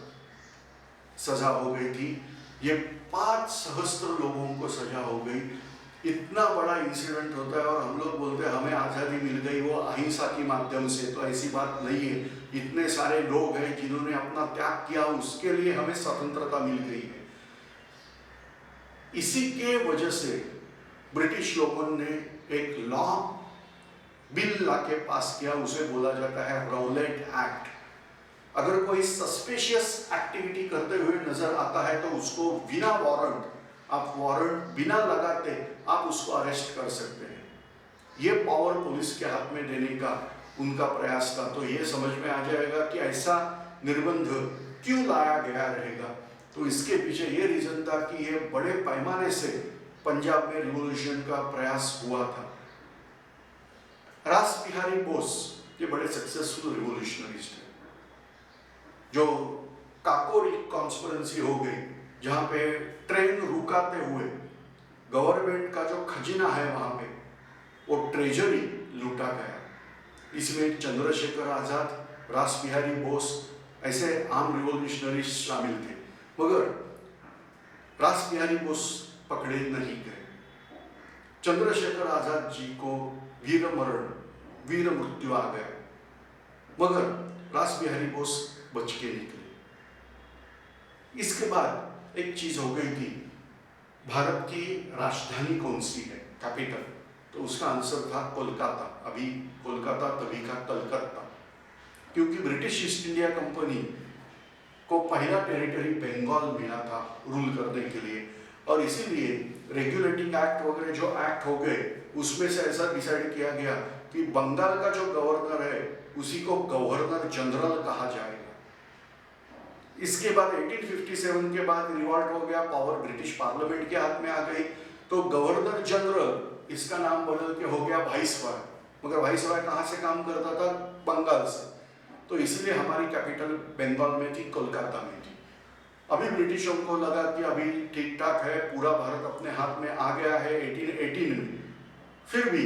सजा हो गई थी। ये 5,000 लोगों को सजा हो गई। इतना बड़ा इंसिडेंट होता है और हम लोग बोलते हैं हमें आज़ादी मिल गई वो अहिंसा के माध्यम से, तो ऐसी बात नहीं है। इतने सारे लोग हैं जिन्होंने अपना त्याग किया, उसके लिए हमें स्वतंत्रता मिल गई है। इसी के वजह से ब्रिटिश लोगों ने एक लॉ बिल लाके पास किया, उसे बोला जाता है राउलेट एक्ट। अगर कोई सस्पिशियस एक्टिविटी करते हुए नजर आता है तो उसको बिना वारंट, आप वारंट बिना लगाते आप उसको अरेस्ट कर सकते हैं। ये पावर पुलिस के हाथ में देने का उनका प्रयास था। तो ये समझ में आ जाएगा कि ऐसा निर्बंध क्यों लाया गया रहेगा। तो इसके पीछे ये रीजन था कि ये बड़े पैमाने से पंजाब में रिवॉल्यूशन का प्रयास हुआ था। रास बिहारी बोस ये बड़े सक्सेसफुल रिवॉल्यूशनरिस्ट थे। जो काकोरी कॉन्स्पिरेंसी हो गई, जहाँ पे ट्रेन रुकाते हुए गवर्नमेंट का जो खजीना है वहाँ पे वो ट्रेजरी लूटा गया। इसमें चंद्रशेखर आजाद, रास बिहारी बोस ऐसे आम रिवॉल्यूशनरिस्ट शामिल थे, मगर रास बिहारी बोस पकड़े नहीं गए। चंद्रशेखर आजाद जी को वीर मृत्यु आ गया, मगर रास बिहारी बोस बच के निकले। इसके बाद एक चीज हो गई थी, भारत की राजधानी कौन सी है, कैपिटल, तो उसका आंसर था कोलकाता। अभी कोलकाता, तभी का कलकत्ता, क्योंकि ब्रिटिश ईस्ट इंडिया कंपनी को पहला टेरिटरी बंगाल मिला था रूल करने के लिए, और इसीलिए रेगुलेटिंग एक्ट वगैरह जो एक्ट हो गए उसमें से ऐसा डिसाइड किया गया कि बंगाल का जो गवर्नर है उसी को गवर्नर जनरल कहा जाएगा। इसके बाद 1857 के बाद रिवॉल्ट हो गया, पावर ब्रिटिश पार्लियामेंट के हाथ में आ गई, तो गवर्नर जनरल इसका नाम बदल के हो गया वाइसरॉय। मगर वाइसरॉय कहाँ से काम करता था? बंगाल से। तो इसलिए हमारी कैपिटल बंगाल में थी, कोलकाता में थी। अभी ब्रिटिशों को लगा कि अभी ठीक ठाक है, पूरा भारत अपने हाथ में आ गया है 1818 में। फिर भी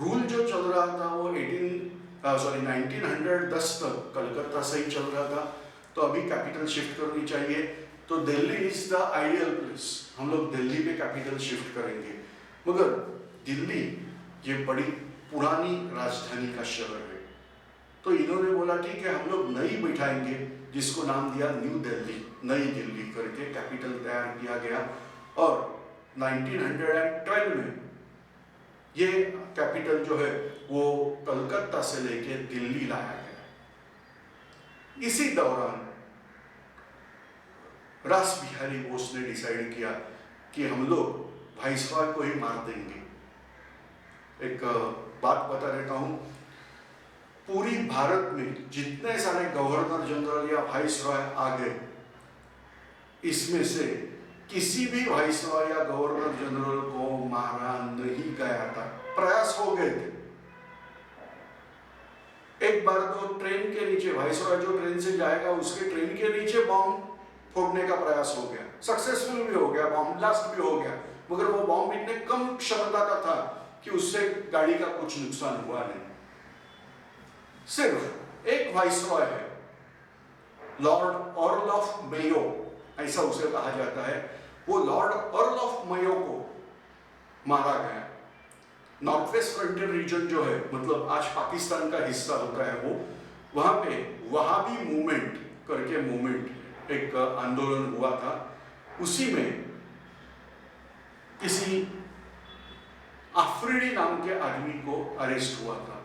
रूल जो चल रहा था वो 1910 तक कलकत्ता से ही चल रहा था। तो अभी कैपिटल शिफ्ट करनी चाहिए, तो Delhi is the ideal place, हम लोग दिल्ली पे कैपिटल शिफ्ट करेंगे। मगर दिल्ली ये बड़ी पुरानी राजधानी का शहर है, तो इन्होंने बोला ठीक है हम लोग नई बैठाएंगे, जिसको नाम दिया न्यू दिल्ली, नई दिल्ली करके कैपिटल तैयार किया गया। और 1912 में ये कैपिटल जो है वो कलकत्ता से लेके दिल्ली लाया गया। इसी दौरान रास बिहारी बोस ने डिसाइड किया कि हम लोग वाइसरॉय को ही मार देंगे। एक बात बता देता हूं, पूरी भारत में जितने सारे गवर्नर जनरल या वाइसरॉय आ गए, इसमें से किसी भी वाइसरॉय या गवर्नर जनरल को मारा नहीं गया था। प्रयास हो गए थे, एक एक बार तो ट्रेन के नीचे, वाइसरॉय जो ट्रेन से जाएगा उसके ट्रेन के नीचे बॉम्ब फोड़ने का प्रयास हो गया, सक्सेसफुल भी हो गया, बॉम्ब ब्लास्ट भी हो गया, मगर वो बॉम्ब इतने कम क्षमता का था कि उससे गाड़ी का कुछ नुकसान हुआ नहीं। सिर्फ एक वाइसरॉय है, लॉर्ड अर्ल ऑफ मेयो, ऐसा उसे कहा जाता है, वो लॉर्ड अर्ल ऑफ मेयो को मारा गया। नॉर्थ वेस्ट फ्रंटियर रीजन जो है, मतलब आज पाकिस्तान का हिस्सा होता है, वो वहां पे वहाबी मूवमेंट करके मूवमेंट एक आंदोलन हुआ था, उसी में किसी अफरीदी नाम के आदमी को अरेस्ट हुआ था,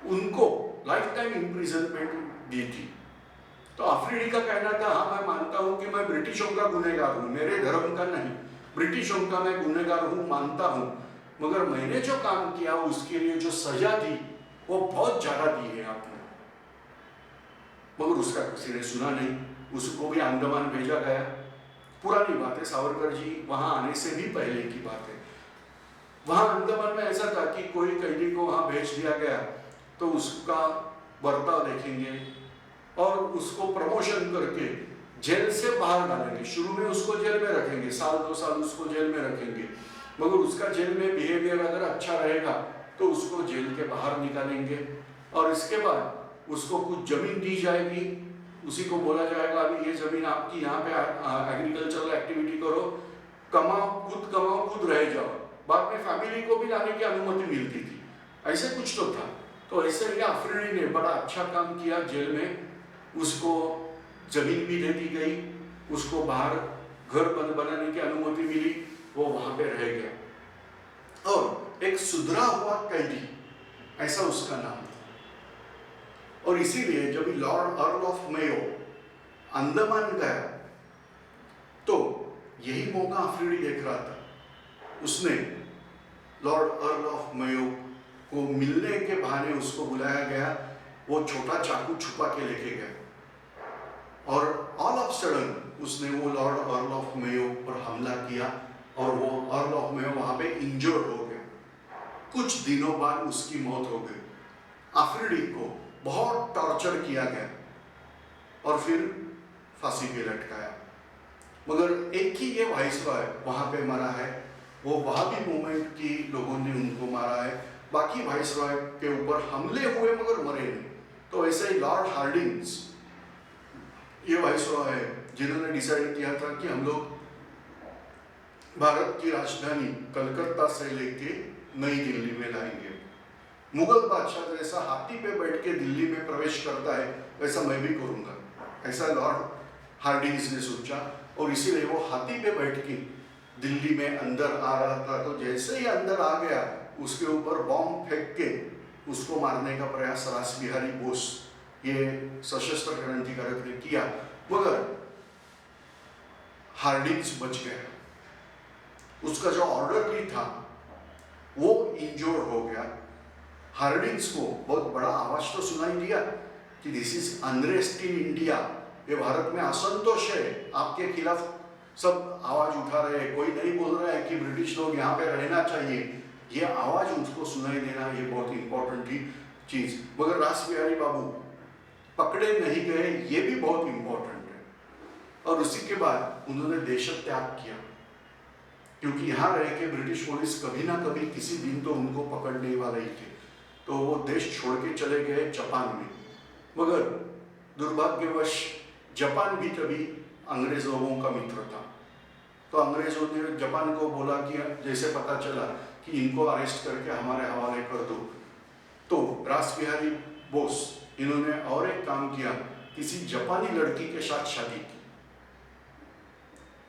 उनको लाइफ टाइम इम्प्रिजनमेंट दी थी। तो अफरीदी का कहना था, हाँ मैं मानता हूं कि मैं ब्रिटिशों का गुनहगार हूं, मेरे धर्म का नहीं, ब्रिटिशों का मैं गुनहगार हूं, मानता हूं, मगर मैंने जो काम किया उसके लिए जो सजा दी वो बहुत ज्यादा दी है आपने। मगर उसका किसी ने सुना नहीं, उसको भी अंडमान भेजा गया। पुरानी बात है, सावरकर जी वहां आने से भी पहले की बात है। वहां अंडमान में ऐसा था कि कोई कैदी को वहां भेज दिया गया तो उसका बर्ताव देखेंगे और उसको प्रमोशन करके जेल से बाहर डालेंगे। शुरू में उसको जेल में रखेंगे, साल 2 साल उसको जेल में रखेंगे, मगर उसका जेल में बिहेवियर अगर अच्छा रहेगा तो उसको जेल के बाहर निकालेंगे और इसके बाद उसको कुछ जमीन दी जाएगी, उसी को बोला जाएगा अभी ये जमीन आपकी, यहाँ पे एग्रीकल्चरल एक्टिविटी करो, कमाओ खुद रह जाओ। बाद में फैमिली को भी लाने की अनुमति मिलती थी, ऐसे कुछ तो था। तो ऐसे ही अफरीदी ने बड़ा अच्छा काम किया जेल में, उसको जमीन भी दे दी गई, उसको बाहर घर बनाने की अनुमति मिली, वो वहां पे रह गया। और एक सुधरा हुआ कैदी, ऐसा उसका नाम था। और इसीलिए जब Lord earl of Mayo Andaman गया तो यही मौका अफरीदी देख रहा था, उसने लॉर्ड अर्ल ऑफ मेयो को मिलने के बहाने उसको बुलाया गया, वो छोटा चाकू छुपा के लेके गया और ऑल ऑफ सडन उसने वो लॉर्ड अर्ल ऑफ मेयो पर हमला किया और वो अर्ल ऑफ मेयो वहां पे इंजर्ड हो गया। कुछ दिनों बाद उसकी मौत हो गई। अफरीदी को बहुत टॉर्चर किया गया और फिर फांसी पे लटकाया, मगर एक ही ये वाइसरॉय वहां पे मरा है, वो वहाबी मूवमेंट की लोगों ने उनको मारा है, बाकी वाइसरॉय के ऊपर हमले हुए मगर मरे नहीं। तो ऐसे ही लॉर्ड हार्डिंग्स ये वाइसरॉय है जिन्होंने डिसाइड किया था कि हम लोग भारत की राजधानी कलकत्ता से लेके नई दिल्ली में लाएंगे। मुगल बादशाह जैसा हाथी पे बैठ के दिल्ली में प्रवेश करता है वैसा मैं भी करूंगा, ऐसा लॉर्ड हार्डिंग्स ने सोचा और इसीलिए वो हाथी पे बैठ के दिल्ली में अंदर आ रहा था। तो जैसे ही अंदर आ गया उसके ऊपर बॉम्ब फेंक के उसको मारने का प्रयास रासबिहारी बोस ये सशस्त्र क्रांतिकारक ने किया, मगर हार्डिंग्स बच गया। उसका जो ऑर्डरली था वो इंजोर्ड हो गया। हार्डिंग्स को बहुत बड़ा आवाज तो सुनाई दिया कि this is unrest in India, ये भारत में असंतोष है, आपके खिलाफ सब आवाज उठा रहे हैं, कोई नहीं बोल रहा है कि ब्रिटिश लोग यहाँ पे रहना चाहिए। ये आवाज उसको सुनाई देना ये बहुत इंपॉर्टेंट थी चीज, मगर रासबिहारी बाबू पकड़े नहीं गए, ये भी बहुत इंपॉर्टेंट है। और उसी के बाद उन्होंने देश त्याग किया, क्योंकि यहाँ रह के ब्रिटिश पुलिस कभी ना कभी किसी दिन तो उनको पकड़ने वाले ही थे। तो वो देश छोड़ के चले गए जापान में, मगर दुर्भाग्यवश जापान भी तभी अंग्रेज लोगों का मित्र था। तो अंग्रेजों ने जापान को बोला कि जैसे पता चला कि इनको अरेस्ट करके हमारे हवाले कर दो, तो रासबिहारी बोस इन्होंने और एक काम किया, किसी जापानी लड़की के साथ शादी की।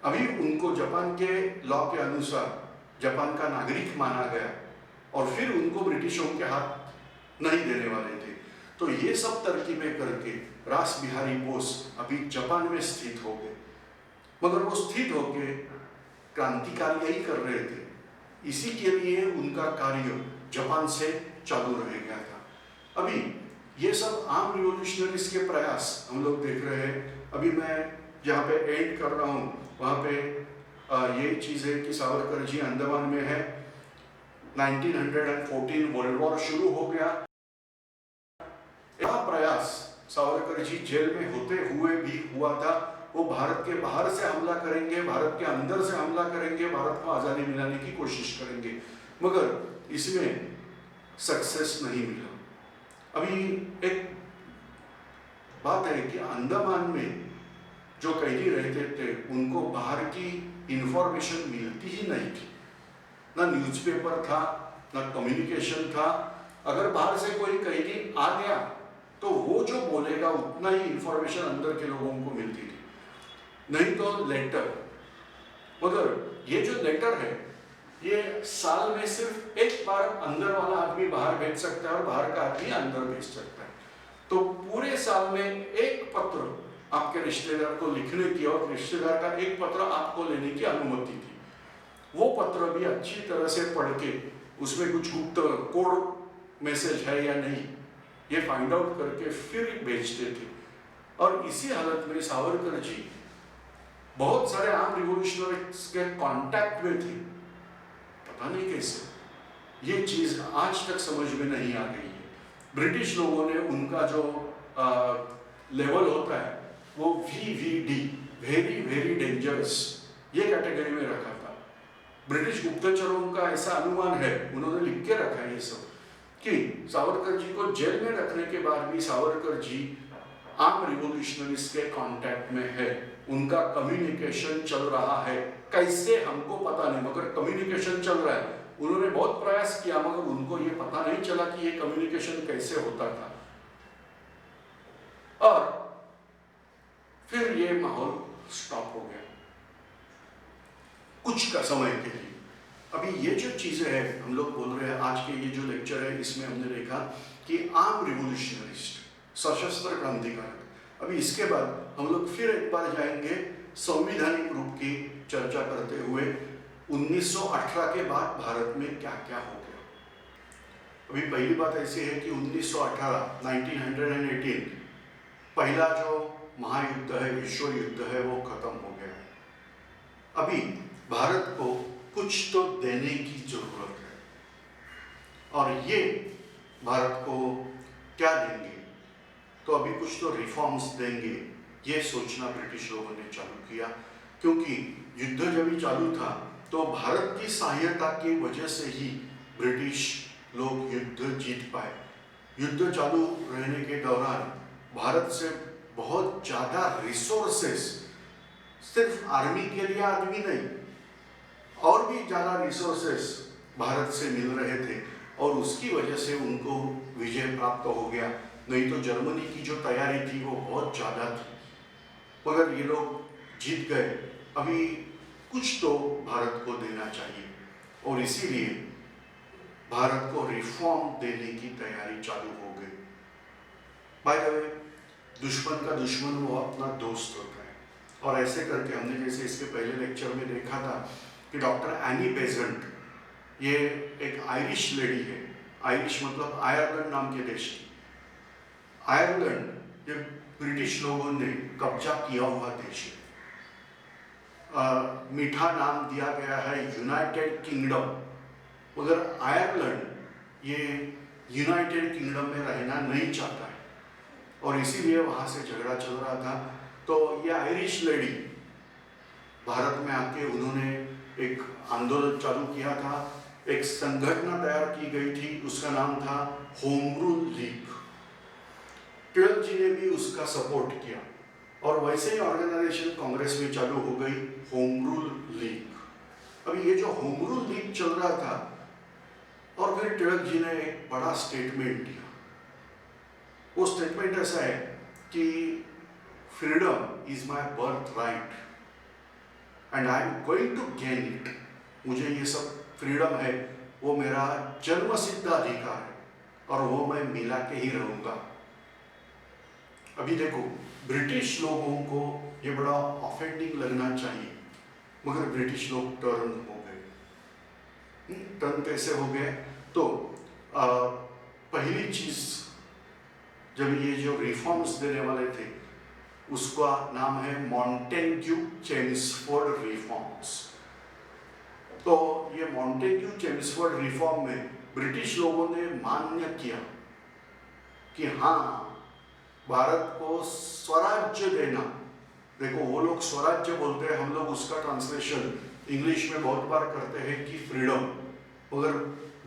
अभी उनको जापान के लॉ के अनुसार जापान का नागरिक माना गया और फिर उनको ब्रिटिशों के हाथ नहीं देने वाले थे। तो ये सब तरकीबें करके रासबिहारी बोस अभी जापान में स्थित हो गए, मगर वो स्थित होके क्रांतिकारी ही कर रहे थे, इसी के लिए उनका कार्य जापान से चालू रह गया था। अभी ये सब आम रिवोल्यूशनरीज के प्रयास हम लोग देख रहे हैं। अभी मैं जहाँ पे एंड कर रहा हूँ वहाँ पे ये चीज़ है कि सावरकर जी अंडमान में है, 1914 वर्ल्ड वॉर शुरू हो गया, सावरकर जी जेल में होते हुए भी हुआ था। वो भारत के बाहर से हमला करेंगे, भारत के अंदर से हमला करेंगे, भारत को आज़ादी दिलाने की कोशिश करेंगे, मगर इसमें सक्सेस नहीं मिला। अभी एक बात है कि अंडमान में जो कैदी रहते थे उनको बाहर की इंफॉर्मेशन मिलती ही नहीं थी, ना न्यूज़पेपर था, ना कम्युनिकेशन था। अगर बाहर से कोई कैदी आ गया तो वो जो बोलेगा उतना ही इंफॉर्मेशन अंदर के लोगों को मिलती थी, नहीं तो लेटर। मगर ये जो लेटर है ये साल में सिर्फ एक बार अंदर वाला आदमी बाहर भेज सकता है और बाहर का आदमी अंदर भेज सकता है। तो पूरे साल में एक पत्र आपके रिश्तेदार को लिखने की और रिश्तेदार का एक पत्र आपको लेने की अनुमति थी। वो पत्र भी अच्छी तरह से पढ़ के उसमें कुछ गुप्त कोड मैसेज है या नहीं ये फाइंड आउट करके फिर भेजते थे। और इसी हालत में सावरकर जी बहुत सारे आर्म रिवॉल्यूशनरीज के कांटेक्ट में थे। पता नहीं कैसे ये चीज आज तक समझ में नहीं आ गई है। ब्रिटिश लोगों ने उनका जो लेवल होता है वो VVD, वेरी वेरी डेंजरस, ये कैटेगरी में रखा था। ब्रिटिश गुप्तचरों का ऐसा अनुमान है, उन्होंने लिख के रखा है ये सब, कि सावरकर जी को जेल में रखने के बाद भी सावरकर जी आर्म रिवॉल्यूशनरीज के कांटेक्ट में है, उनका कम्युनिकेशन चल रहा है। कैसे हमको पता नहीं, मगर कम्युनिकेशन चल रहा है। उन्होंने बहुत प्रयास किया मगर उनको ये पता नहीं चला कि ये कम्युनिकेशन कैसे होता था। और फिर ये माहौल स्टॉप हो गया कुछ का समय के लिए। अभी ये जो चीजें हैं हम लोग बोल रहे हैं, आज के ये जो लेक्चर है इसमें हमने देखा कि आर्म रिवॉल्यूशनरिस्ट, सशस्त्र क्रांतिकारक। अभी इसके बाद हम लोग फिर एक बार जाएंगे संवैधानिक रूप की चर्चा करते हुए 1918 के बाद भारत में क्या क्या हो गया। अभी पहली बात ऐसी है कि 1918 पहला जो महायुद्ध है, विश्व युद्ध है, वो खत्म हो गया। अभी भारत को कुछ तो देने की जरूरत है और ये भारत को क्या देंगे, तो अभी कुछ तो रिफॉर्म्स देंगे, ये सोचना ब्रिटिश लोगों ने चालू किया। क्योंकि युद्ध जब भी चालू था तो भारत की सहायता की वजह से ही ब्रिटिश लोग युद्ध जीत पाए। युद्ध चालू रहने के दौरान भारत से बहुत ज़्यादा रिसोर्सेस, सिर्फ आर्मी के लिए आदमी नहीं, और भी ज़्यादा रिसोर्सेस भारत से मिल रहे थे और उसकी वजह से उनको विजय प्राप्त हो गया। नहीं तो जर्मनी की जो तैयारी थी वो बहुत ज़्यादा थी, मगर ये लोग जीत गए। अभी कुछ तो भारत को देना चाहिए और इसीलिए भारत को रिफॉर्म देने की तैयारी चालू हो गई। बाय द वे, दुश्मन का दुश्मन वो अपना दोस्त होता है। और ऐसे करके हमने जैसे इसके पहले लेक्चर में देखा था कि डॉक्टर एनी बेजेंट, ये एक आयरिश लेडी है। आयरिश मतलब आयरलैंड नाम के देश की। आयरलैंड ये ब्रिटिश लोगों ने कब्जा किया हुआ देश है। मीठा नाम दिया गया है यूनाइटेड किंगडम, मगर आयरलैंड ये यूनाइटेड किंगडम में रहना नहीं चाहता है और इसीलिए वहाँ से झगड़ा चल रहा था। तो ये आयरिश लेडी भारत में आके उन्होंने एक आंदोलन चालू किया था, एक संगठन तैयार की गई थी, उसका नाम था होम रूल लीग। टिळक जी ने भी उसका सपोर्ट किया और वैसे ही ऑर्गेनाइजेशन कांग्रेस में चालू हो गई, होम रूल लीग। अभी ये जो होम रूल लीग चल रहा था और फिर टिळक जी ने एक बड़ा स्टेटमेंट दिया। वो स्टेटमेंट ऐसा है कि freedom is my birthright and I am going to gain it. मुझे ये सब फ्रीडम है, वो मेरा जन्मसिद्ध अधिकार है और वो मैं मिला के ही रहूँगा। अभी देखो, ब्रिटिश लोगों को ये बड़ा ऑफेंडिंग लगना चाहिए, मगर ब्रिटिश लोग टर्न हो गए। टर्न कैसे हो गए? तो पहली चीज, जब ये जो रिफॉर्म्स देने वाले थे उसका नाम है मॉन्टेग्यू चेम्सफोर्ड रिफॉर्म्स। तो ये मॉन्टेग्यू चेम्सफोर्ड रिफॉर्म में ब्रिटिश लोगों ने मान्य किया कि हाँ, भारत को स्वराज्य देना। देखो वो लोग स्वराज्य बोलते हैं, हम लोग उसका ट्रांसलेशन इंग्लिश में बहुत बार करते हैं कि फ्रीडम, मगर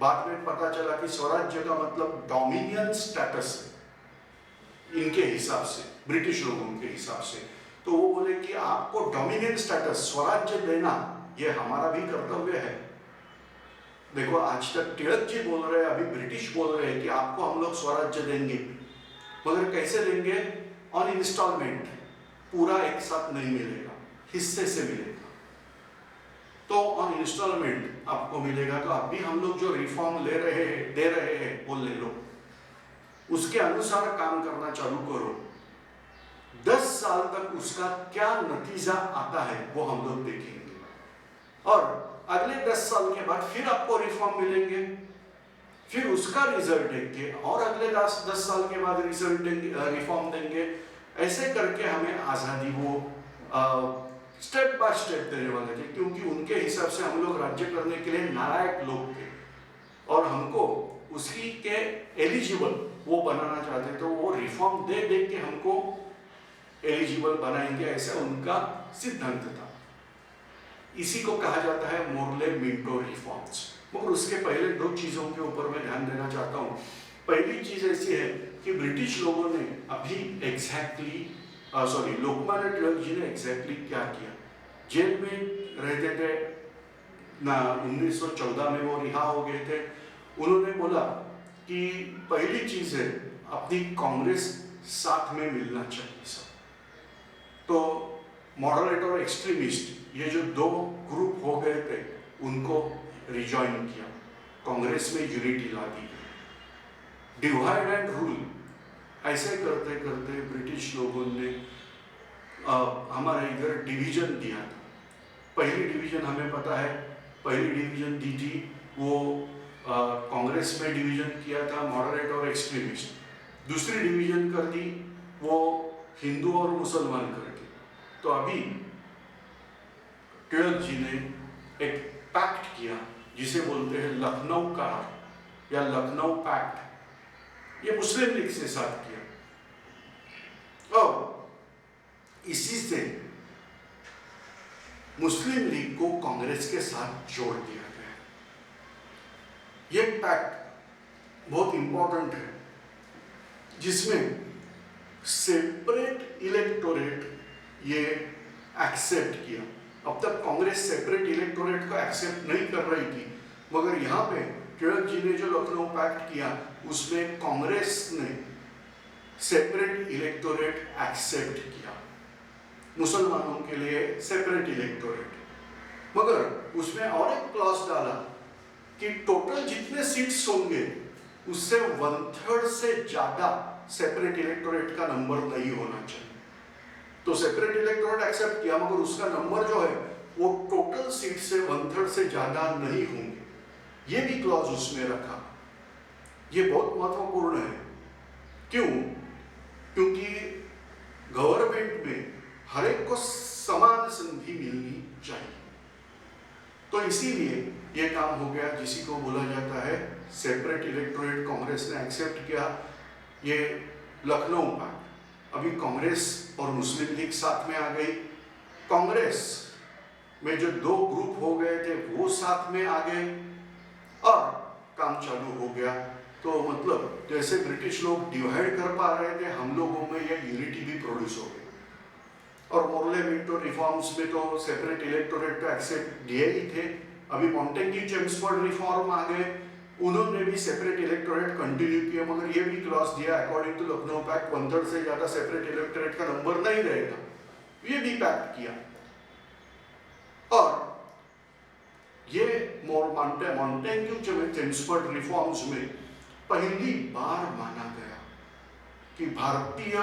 बाद में पता चला कि स्वराज्य का मतलब डोमिनियन स्टेटस है इनके हिसाब से, ब्रिटिश लोगों के हिसाब से। तो वो बोले कि आपको डोमिनियन स्टेटस स्वराज्य देना ये हमारा भी कर्तव्य है। देखो आज तक तिलक जी बोल रहे हैं, अभी ब्रिटिश बोल रहे हैं कि आपको हम लोग स्वराज्य देंगे, मगर कैसे देंगे? ऑन इंस्टॉलमेंट, पूरा एक साथ नहीं मिलेगा, हिस्से से मिलेगा। तो ऑन इंस्टॉलमेंट आपको मिलेगा। तो अभी हम लोग जो रिफॉर्म ले रहे हैं, दे रहे हैं, वो ले लो, उसके अनुसार काम करना चालू करो। 10 साल तक उसका क्या नतीजा आता है वो हम लोग देखेंगे, और अगले 10 साल के बाद फिर आपको रिफॉर्म मिलेंगे, फिर उसका रिजल्ट देंगे, और अगले 10 साल के बाद रिजल्ट देंगे, रिफॉर्म देंगे। ऐसे करके हमें आज़ादी वो स्टेप बाय स्टेप देने वाले थे, क्योंकि उनके हिसाब से हम लोग राज्य करने के लिए नालायक लोग थे और हमको उसकी के एलिजिबल वो बनाना चाहते। तो वो रिफॉर्म दे दे के हमको एलिजिबल बनाएंगे, ऐसा उनका सिद्धांत था। इसी को कहा जाता है मोर्ले मिंटो रिफॉर्म्स। मगर उसके पहले 2 चीज़ों के ऊपर मैं ध्यान देना चाहता हूँ। पहली चीज़ ऐसी है कि ब्रिटिश लोगों ने अभी लोकमान्य तिलक जी ने एग्जैक्टली क्या किया। जेल में रहते थे ना, 1914 में वो रिहा हो गए थे। उन्होंने बोला कि पहली चीज़ है अपनी कांग्रेस साथ में मिलना चाहिए सब। तो मॉडरेट और एक्सट्रीमिस्ट ये जो 2 ग्रुप हो गए थे उनको रिजॉइन किया, कांग्रेस में यूनिटी ला दी। डिवाइड एंड रूल ऐसे करते करते ब्रिटिश लोगों ने हमारे इधर डिवीजन दिया था। पहली डिवीजन हमें पता है, पहली डिवीजन दी थी वो कांग्रेस में डिवीजन किया था, मॉडरेट और एक्सट्रीमिस्ट। दूसरी डिवीजन कर दी वो हिंदू और मुसलमान करके। तो अभी तिलक जी ने एक पैक्ट किया जिसे बोलते हैं लखनऊ करार या लखनऊ पैक्ट, ये मुस्लिम लीग से साथ किया, और इसी से मुस्लिम लीग को कांग्रेस के साथ जोड़ दिया गया। ये पैक्ट बहुत इंपॉर्टेंट है, जिसमें सेपरेट इलेक्टोरेट ये एक्सेप्ट किया। अब तक कांग्रेस सेपरेट इलेक्टोरेट को एक्सेप्ट नहीं कर रही थी, मगर यहाँ पे तिलक जी ने जो लखनऊ पैक्ट किया उसमें कांग्रेस ने सेपरेट इलेक्टोरेट एक्सेप्ट किया, मुसलमानों के लिए सेपरेट इलेक्टोरेट। मगर उसमें और एक क्लॉज डाला कि टोटल जितने सीट्स होंगे उससे 1/3 से ज्यादा सेपरेट इलेक्टोरेट का नंबर नहीं होना चाहिए। तो सेपरेट इलेक्टोरेट एक्सेप्ट किया, मगर उसका नंबर जो है वो टोटल सीट से 1/3 से ज्यादा नहीं होंगे, ये भी क्लॉज उसमें रखा। ये बहुत महत्वपूर्ण है। क्यों? क्योंकि गवर्नमेंट में हर एक को समान संधि मिलनी चाहिए। तो इसीलिए ये काम हो गया, जिसी को बोला जाता है सेपरेट इलेक्टोरेट। कांग्रेस ने एक्सेप्ट किया ये लखनऊ पैक्ट। अभी कांग्रेस और मुस्लिम लीग साथ में आ गई। कांग्रेस में जो 2 ग्रुप हो गए थे वो साथ में आ गए और काम चालू हो गया। तो मतलब जैसे ब्रिटिश लोग डिवाइड कर पा रहे थे, हम लोगों में यह यूनिटी भी प्रोड्यूस हो गई। और मोर्ले मिंटो रिफॉर्म्स में तो सेपरेट इलेक्टोरेट तो एक्सेप्ट दिए ही थे। अभी मॉन्टेग्यू चेम्सफोर्ड रिफॉर्म आ गए, उन्होंने भी सेपरेट इलेक्टोरेट कंटिन्यू किया, मगर ये भी क्लॉज दिया अकॉर्डिंग टू लखनऊ पैक्ट 1/3 से ज्यादा सेपरेट इलेक्टोरेट का नंबर नहीं रहेगा, ये भी पैक्ट किया। और ये मॉन्टेग्यू चेम्सफोर्ड रिफॉर्म्स में पहली बार माना गया कि भारतीय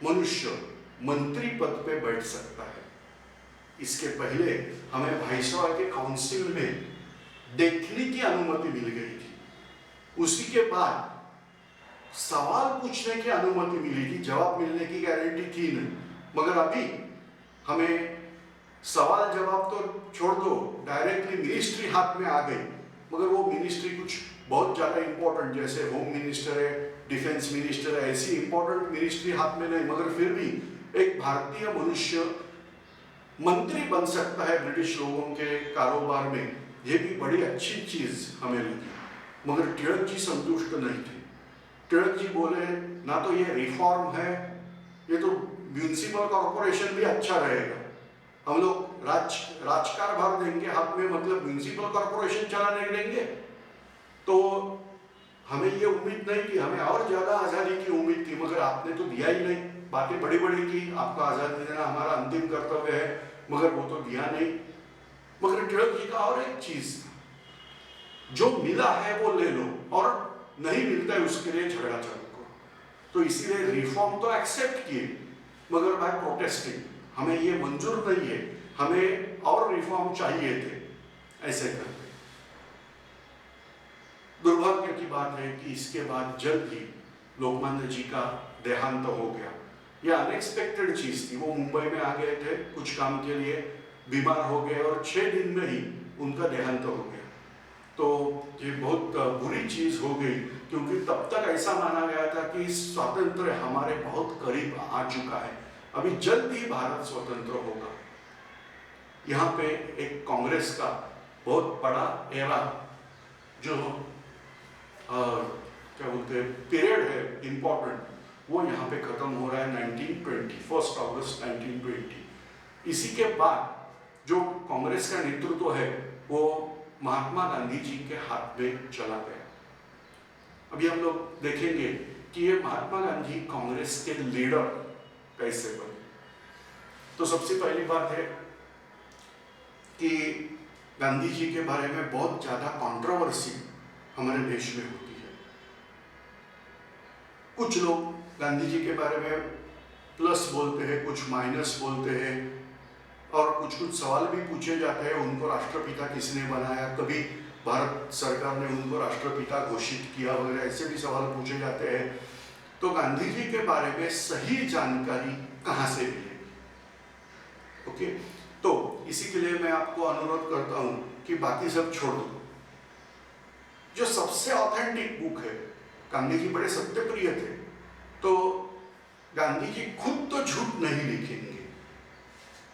मनुष्य मंत्री पद पे बैठ सकता है। इसके पहले हमें वाइसरॉय के काउंसिल में देखने की अनुमति मिल गई थी, उसी के बाद सवाल पूछने की अनुमति मिली थी, जवाब मिलने की गारंटी थी नहीं। मगर अभी हमें सवाल जवाब तो छोड़ दो, डायरेक्टली मिनिस्ट्री हाथ में आ गई, मगर वो मिनिस्ट्री कुछ बहुत ज़्यादा इम्पोर्टेंट, जैसे होम मिनिस्टर है, डिफेंस मिनिस्टर है, ऐसी इम्पोर्टेंट मिनिस्ट्री हाथ में नहीं, मगर फिर भी एक भारतीय मनुष्य मंत्री बन सकता है ब्रिटिश लोगों के कारोबार में, ये भी बड़ी अच्छी चीज हमें लगी। मगर टिळक जी संतुष्ट नहीं थे। टिळक जी बोले ना तो ये रिफॉर्म है, ये तो म्यूनिसिपल कॉर्पोरेशन भी अच्छा रहेगा, हम लोग राजकारभार देंगे हाथ में, मतलब म्यूनिसिपल कॉर्पोरेशन चलाने देंगे। तो हमें ये उम्मीद नहीं थी, हमें और ज्यादा आजादी की उम्मीद थी, मगर आपने तो दिया ही नहीं। बातें बड़ी बड़ी की, आपको आजादी देना हमारा अंतिम कर्तव्य है, मगर वो तो दिया नहीं। मगर टिळक जी का और एक चीज था, जो मिला है वो ले लो, और नहीं मिलता है उसके लिए झगड़ा चालू करो। तो इसीलिए रिफॉर्म तो एक्सेप्ट किए, मगर बाय प्रोटेस्टिंग, हमें ये मंजूर नहीं है, हमें और रिफॉर्म चाहिए थे, ऐसे करते। दुर्भाग्य की बात है कि इसके बाद जल्द ही लोकमान्य जी का देहांत हो गया। यह अनएक्सपेक्टेड चीज थी। वो मुंबई में आ गए थे कुछ काम के लिए, बीमार हो गए और 6 दिन में ही उनका देहांत हो गया। तो ये बहुत बुरी चीज हो गई, क्योंकि तब तक ऐसा माना गया था कि स्वातंत्र्य हमारे बहुत करीब आ चुका है, अभी जल्द ही भारत स्वतंत्र होगा। यहाँ पे एक कांग्रेस का बहुत बड़ा एरा, जो क्या बोलते हैं पीरियड है इंपॉर्टेंट, वो यहाँ पे खत्म हो रहा है 1920, 1 अगस्त 1920। इसी के बाद जो कांग्रेस का नेतृत्व है वो महात्मा गांधी जी के हाथ में चला गया। अभी हम लोग देखेंगे कि ये महात्मा गांधी कांग्रेस के लीडर कैसे बने। तो सबसे पहली बात है कि गांधी जी के बारे में बहुत ज्यादा कंट्रोवर्सी हमारे देश में होती है। कुछ लोग गांधी जी के बारे में प्लस बोलते हैं, कुछ माइनस बोलते हैं, और कुछ कुछ सवाल भी पूछे जाते हैं, उनको राष्ट्रपिता किसने बनाया, कभी भारत सरकार ने उनको राष्ट्रपिता घोषित किया वगैरह, ऐसे भी सवाल पूछे जाते हैं। तो गांधी जी के बारे में सही जानकारी कहाँ से मिलेगी? ओके, तो इसी के लिए मैं आपको अनुरोध करता हूँ कि बाकी सब छोड़ दो। जो सबसे ऑथेंटिक बुक है, गांधी जी बड़े सत्यप्रिय थे, तो गांधी जी खुद तो झूठ नहीं लिखेंगे,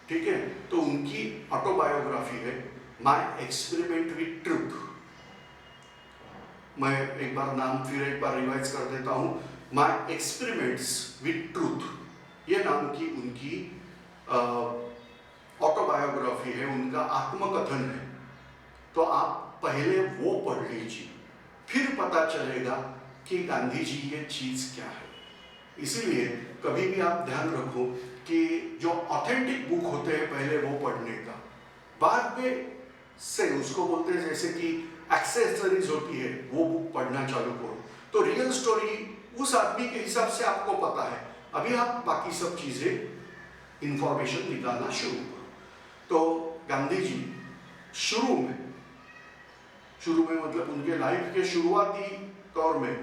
ठीक है? तो उनकी ऑटोबायोग्राफी है माय एक्सपेरिमेंट विद ट्रूथ। मैं एक बार नाम फिर एक बार रिवाइज कर देता हूँ, माय एक्सपेरिमेंट्स विद ट्रूथ, ये नाम की उनकी ऑटोबायोग्राफी है, उनका आत्मकथन है। तो आप पहले वो पढ़ लीजिए, फिर पता चलेगा कि गांधी जी ये चीज क्या है। इसीलिए कभी भी आप ध्यान रखो कि जो ऑथेंटिक बुक होते हैं पहले वो पढ़ने का, बाद में से उसको बोलते हैं जैसे कि एक्सेसरीज होती है, वो बुक पढ़ना चालू करो। तो रियल स्टोरी उस आदमी के हिसाब से आपको पता है, अभी आप बाकी सब चीजें इंफॉर्मेशन निकालना शुरू करो। तो गांधी जी शुरू में मतलब उनके लाइफ के शुरुआती तौर में,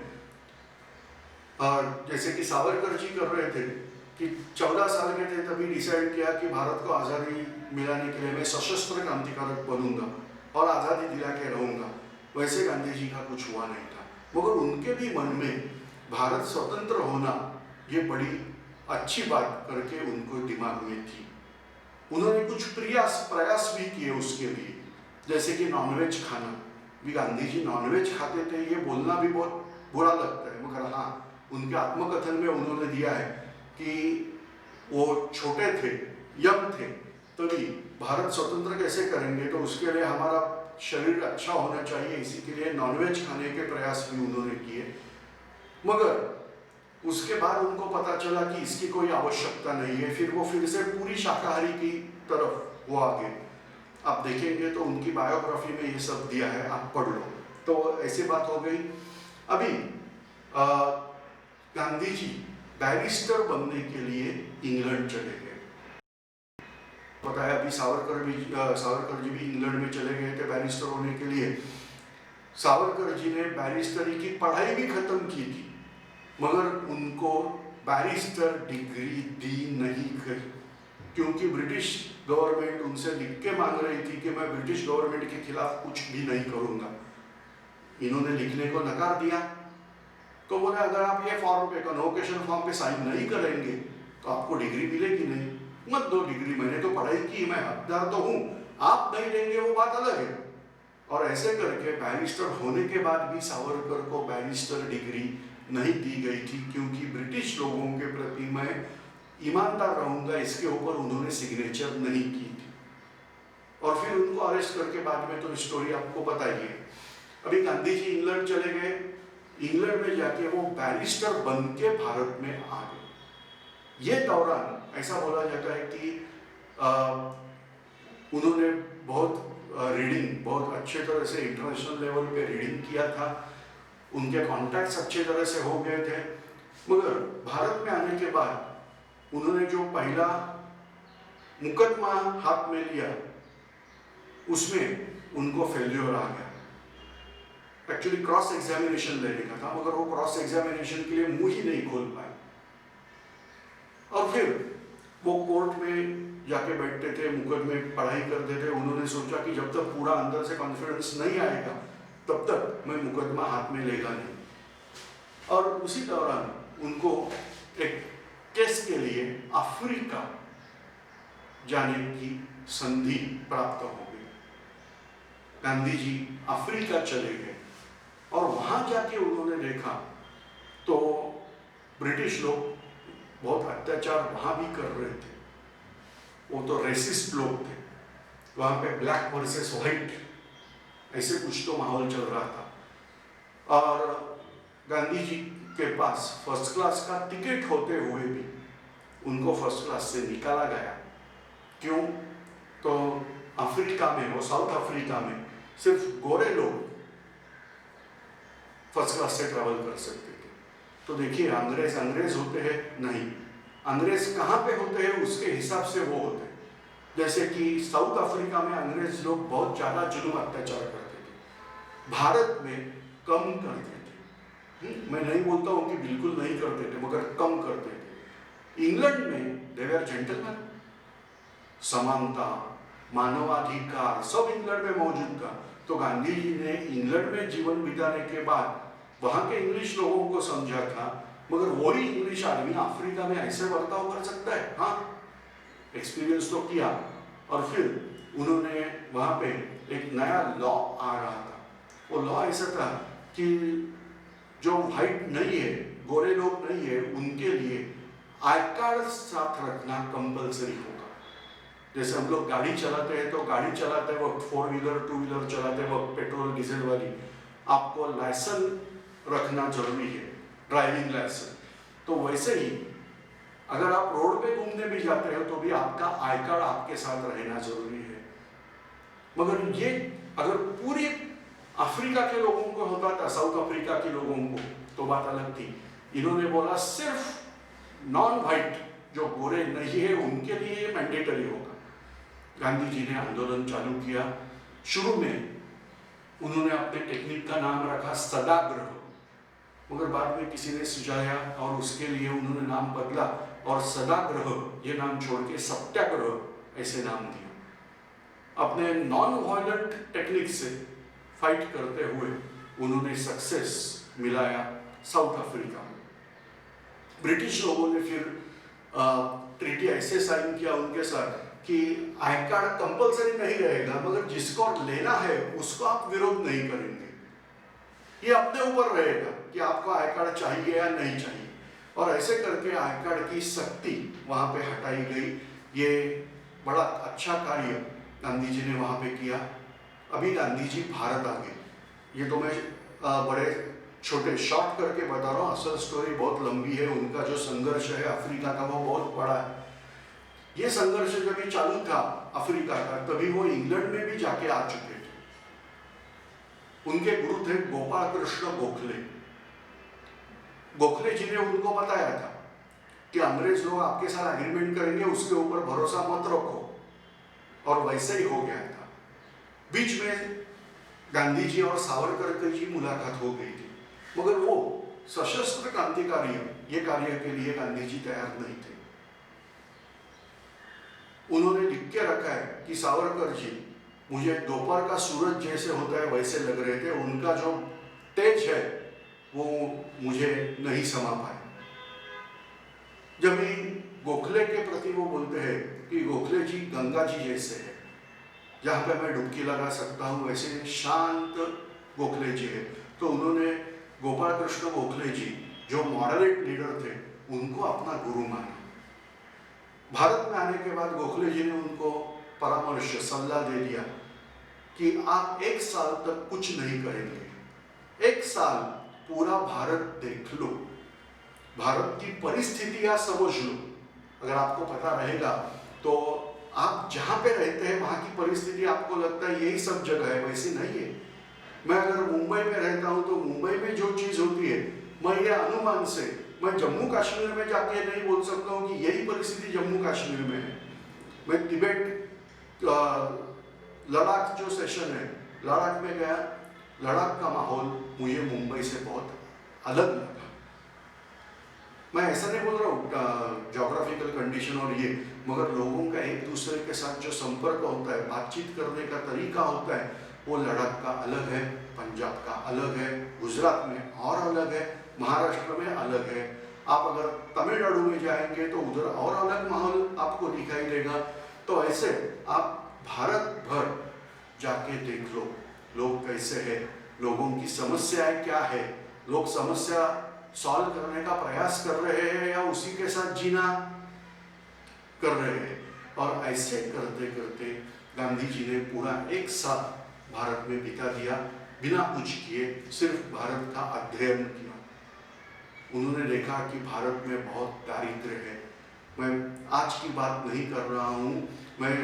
जैसे कि सावरकर जी कर रहे थे कि 14 साल के थे तभी डिसाइड किया कि भारत को आज़ादी मिलाने के लिए मैं सशस्त्र क्रांतिकारक बनूंगा और आज़ादी दिला के रहूंगा। वैसे गांधी जी का कुछ हुआ नहीं था, मगर उनके भी मन में भारत स्वतंत्र होना ये बड़ी अच्छी बात करके उनको दिमाग में थी। उन्होंने कुछ प्रयास भी किए उसके लिए, जैसे कि नॉनवेज खाना भी। गांधी जी नॉनवेज खाते थे, ये बोलना भी बहुत बुरा लगता है, मगर हाँ, उनके आत्मकथन में उन्होंने दिया है कि वो छोटे थे, यंग थे, तभी भारत स्वतंत्र कैसे करेंगे, तो उसके लिए हमारा शरीर अच्छा होना चाहिए, इसी के लिए नॉनवेज खाने के प्रयास भी उन्होंने किए। मगर उसके बाद उनको पता चला कि इसकी कोई आवश्यकता नहीं है, फिर वो फिर से पूरी शाकाहारी की तरफ वो आगे। आप देखेंगे तो उनकी बायोग्राफी में ये सब दिया है, आप पढ़ लो। तो ऐसी बात हो गई। अभी गांधी जी बैरिस्टर बनने के लिए इंग्लैंड चले गए। पता है अभी सावरकर जी भी इंग्लैंड में चले गए थे बैरिस्टर होने के लिए। सावरकर जी ने बैरिस्टरी की पढ़ाई भी खत्म की थी, मगर उनको बैरिस्टर डिग्री दी नहीं गई, क्योंकि ब्रिटिश गवर्नमेंट उनसे लिख के मांग रही थी कि मैं ब्रिटिश गवर्नमेंट के खिलाफ कुछ भी नहीं करूंगा। इन्होंने लिखने को नकार दिया। तो बोले अगर आप ये फॉर्म पे कन्वोकेशन फॉर्म पे साइन नहीं करेंगे तो आपको डिग्री मिलेगी नहीं, मत दो डिग्री, मैंने तो पढ़ाई की, मैं हकदार तो हूँ, आप नहीं देंगे वो बात अलग है। और ऐसे करके बैरिस्टर होने के बाद भी सावरकर को बैरिस्टर डिग्री नहीं दी गई थी, क्योंकि ब्रिटिश लोगों के प्रति मैं ईमानदार रहूंगा इसके ऊपर उन्होंने सिग्नेचर नहीं की थी। और फिर उनको अरेस्ट करके बाद में तो स्टोरी आपको पता ही है। अभी गांधी जी इंग्लैंड चले गए, इंग्लैंड में जाके वो बैरिस्टर बन के भारत में आ गए। ये दौरान ऐसा बोला जाता है कि उन्होंने बहुत रीडिंग बहुत अच्छे तरह से इंटरनेशनल लेवल पे रीडिंग किया था, उनके कॉन्टैक्ट्स अच्छे तरह से हो गए थे। मगर भारत में आने के बाद उन्होंने जो पहला मुकदमा हाथ में लिया उसमें उनको फेल्योर आ गया। एक्चुअली क्रॉस एग्जामिनेशन लेने का था, मगर वो क्रॉस एग्जामिनेशन के लिए मुंह ही नहीं खोल पाए। और फिर वो कोर्ट में जाके बैठते थे, मुकदमे पढ़ाई करते थे। उन्होंने सोचा कि जब तक पूरा अंदर से कॉन्फिडेंस नहीं आएगा तब तक मैं मुकदमा हाथ में लेगा नहीं। और उसी दौरान उनको एक केस के लिए अफ्रीका जाने की संधि प्राप्त हो गई। गांधी जी अफ्रीका चले गए और वहां जाके उन्होंने देखा तो ब्रिटिश लोग बहुत अत्याचार वहां भी कर रहे थे। वो तो रेसिस्ट लोग थे, वहां पे ब्लैक वर्सेस व्हाइट ऐसे कुछ तो माहौल चल रहा था। और गांधी जी के पास फर्स्ट क्लास का टिकट होते हुए भी उनको फर्स्ट क्लास से निकाला गया। क्यों? तो अफ्रीका में, वो साउथ अफ्रीका में सिर्फ गोरे लोग फर्स्ट क्लास से ट्रैवल कर सकते थे। तो देखिए, अंग्रेज अंग्रेज होते हैं नहीं, अंग्रेज कहाँ पे होते हैं उसके हिसाब से वो होते हैं। जैसे कि साउथ अफ्रीका में अंग्रेज लोग बहुत ज्यादा जुल्म अत्याचार करते थे, भारत में कम करते थे। मैं नहीं बोलता हूँ कि बिल्कुल नहीं करते थे, मगर कम करते थे। इंग्लैंड में दे वर जेंटलमैन, समानता, मानवाधिकार सब इंग्लैंड में मौजूद था। तो गांधी जी ने इंग्लैंड में जीवन बिताने के बाद वहां के इंग्लिश लोगों को समझा था, मगर वही इंग्लिश आदमी अफ्रीका में ऐसे बर्ताव कर सकता है। हाँ, एक्सपीरियंस तो किया। और फिर उन्होंने वहां पे एक नया लॉ आ रहा था। वो लॉ ऐसा था कि जो व्हाइट नहीं है, गोरे लोग नहीं है, उनके लिए आई कार्ड साथ रखना कंपलसरी होगा। जैसे हम लोग गाड़ी चलाते हैं तो गाड़ी चलाते वक्त 4 व्हीलर 2 व्हीलर चलाते वक्त पेट्रोल डीजल वाली आपको लाइसेंस रखना जरूरी है, ड्राइविंग लाइसेंस। तो वैसे ही अगर आप रोड पे घूमने भी जाते हो तो भी आपका आई कार्ड आपके साथ रहना जरूरी है। मगर ये अगर पूरी अफ्रीका के लोगों को होता था, साउथ अफ्रीका के लोगों को, तो बात अलग थी। इन्होंने बोला सिर्फ नॉन व्हाइट जो गोरे नहीं है उनके लिए मैंडेटरी होगा। गांधी जी ने आंदोलन चालू किया। शुरू में उन्होंने अपने टेक्निक का नाम रखा सदाग्रह, मगर बाद में किसी ने सुझाया और उसके लिए उन्होंने नाम बदला और सदाग्रह ये नाम छोड़ के सत्याग्रह ऐसे नाम दिया। अपने नॉन वायलेंट टेक्निक से फाइट करते हुए उन्होंने सक्सेस मिलाया साउथ अफ्रीका में। ब्रिटिश लोगों ने फिर ट्रीटी ऐसे साइन किया उनके साथ कि आई कार्ड कंपलसरी नहीं रहेगा, मगर जिसको लेना है उसको आप विरोध नहीं करेंगे। ये अपने ऊपर रहेगा कि आपको आई कार्ड चाहिए या नहीं चाहिए। और ऐसे करके आई कार्ड की सख्ती वहां पे हटाई गई। ये बड़ा अच्छा कार्य गांधी जी ने वहां पे किया। अभी गांधी जी भारत आ गए। ये तो मैं बड़े छोटे शॉर्ट करके बता रहा हूँ, असल स्टोरी बहुत लंबी है। उनका जो संघर्ष है अफ्रीका का वो बहुत बड़ा है। ये संघर्ष जब भी चालू था अफ्रीका का, तभी वो इंग्लैंड में भी जाके आ चुके थे। उनके गुरु थे गोपाल कृष्ण गोखले। गोखले जी ने उनको बताया था कि अंग्रेज लोग आपके साथ एग्रीमेंट करेंगे, उसके ऊपर भरोसा मत रखो। और वैसे ही हो गया था। बीच में गांधी जी और सावरकर की मुलाकात हो गई थी, मगर वो सशस्त्र क्रांतिकारी ये कार्य के लिए गांधी जी तैयार नहीं थे। उन्होंने लिख के रखा है कि सावरकर जी मुझे दोपहर का सूरज जैसे होता है वैसे लग रहे थे। उनका जो तेज है वो मुझे नहीं समा पाए। जब भी गोखले के प्रति वो बोलते हैं कि गोखले जी गंगा जी जैसे है, जहाँ पे मैं डुबकी लगा सकता हूँ वैसे शांत गोखले जी है। तो उन्होंने गोपाल कृष्ण गोखले जी जो मॉडरेट लीडर थे उनको अपना गुरु माना। भारत में आने के बाद गोखले जी ने उनको परामर्श सलाह दे दिया कि आप 1 साल तक कुछ नहीं करेंगे, 1 साल पूरा भारत देख लो, भारत की परिस्थितियां समझ लो। अगर आपको पता रहेगा तो आप जहाँ पे रहते हैं वहाँ की परिस्थिति आपको लगता है यही सब जगह है, वैसे नहीं है। मैं अगर मुंबई में रहता हूँ तो मुंबई में जो चीज़ होती है मैं ये अनुमान से मैं जम्मू कश्मीर में जाके नहीं बोल सकता हूँ कि यही परिस्थिति जम्मू कश्मीर में है। मैं तिब्बत लद्दाख जो सेशन है लद्दाख में गया, लद्दाख का माहौल मुझे मुंबई से बहुत अलग लगा। मैं ऐसा नहीं बोल रहा हूँ जोग्राफिकल कंडीशन और ये, मगर लोगों का एक दूसरे के साथ जो संपर्क होता है, बातचीत करने का तरीका होता है, वो लद्दाख का अलग है, पंजाब का अलग है, गुजरात में और अलग है, महाराष्ट्र में अलग है। आप अगर तमिलनाडु में जाएंगे तो उधर और अलग माहौल आपको दिखाई देगा। तो ऐसे आप भारत भर जाके देख लो लोग कैसे हैं, लोगों की समस्याएं क्या है, लोग समस्या सॉल्व करने का प्रयास कर रहे हैं या उसी के साथ जीना कर रहे हैं। और ऐसे करते करते गांधी जी ने पूरा 1 साल भारत में बिता दिया, बिना कुछ किए, सिर्फ भारत का अध्ययन किया। उन्होंने देखा कि भारत में बहुत दारिद्र्य है। मैं आज की बात नहीं कर रहा हूँ, मैं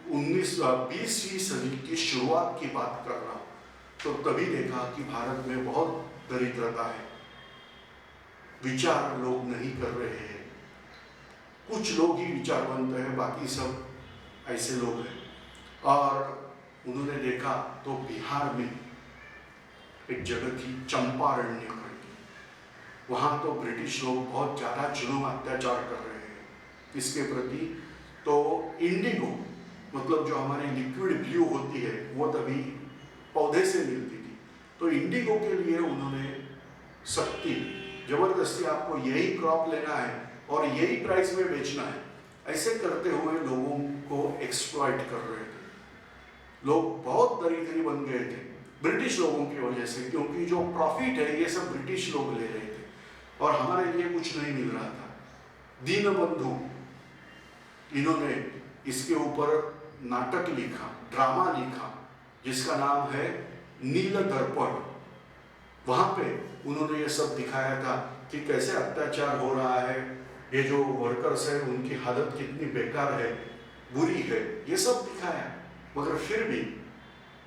20वीं सदी की शुरुआत की बात कर रहा हूँ। तो तभी देखा कि भारत में बहुत दरिद्रता है, विचार लोग नहीं कर रहे हैं, कुछ लोग ही विचारवंत हैं, बाकी सब ऐसे लोग हैं। और उन्होंने देखा तो बिहार में एक जगह थी चंपारण्य करके, वहाँ तो ब्रिटिश लोग बहुत ज़्यादा जुल्म अत्याचार कर रहे हैं इसके प्रति। तो इंडिगो मतलब जो हमारी लिक्विड ब्लू होती है वो तभी पौधे से मिलती थी, तो इंडिगो के लिए उन्होंने सख्ती, जबरदस्ती आपको यही क्रॉप लेना है और यही प्राइस में बेचना है, ऐसे करते हुए लोगों को एक्सप्लॉइट कर रहे थे। लोग बहुत दरिद्री बन गए थे ब्रिटिश लोगों की वजह से, क्योंकि जो प्रॉफिट है ये सब ब्रिटिश लोग ले रहे थे और हमारे लिए कुछ नहीं मिल रहा था। दीनबंधु, इन्होंने इसके ऊपर नाटक लिखा, ड्रामा लिखा, जिसका नाम है नील दर्पण। वहाँ पे उन्होंने ये सब दिखाया था कि कैसे अत्याचार हो रहा है, ये जो वर्कर्स है उनकी हालत कितनी बेकार है, बुरी है, ये सब दिखाया। मगर फिर भी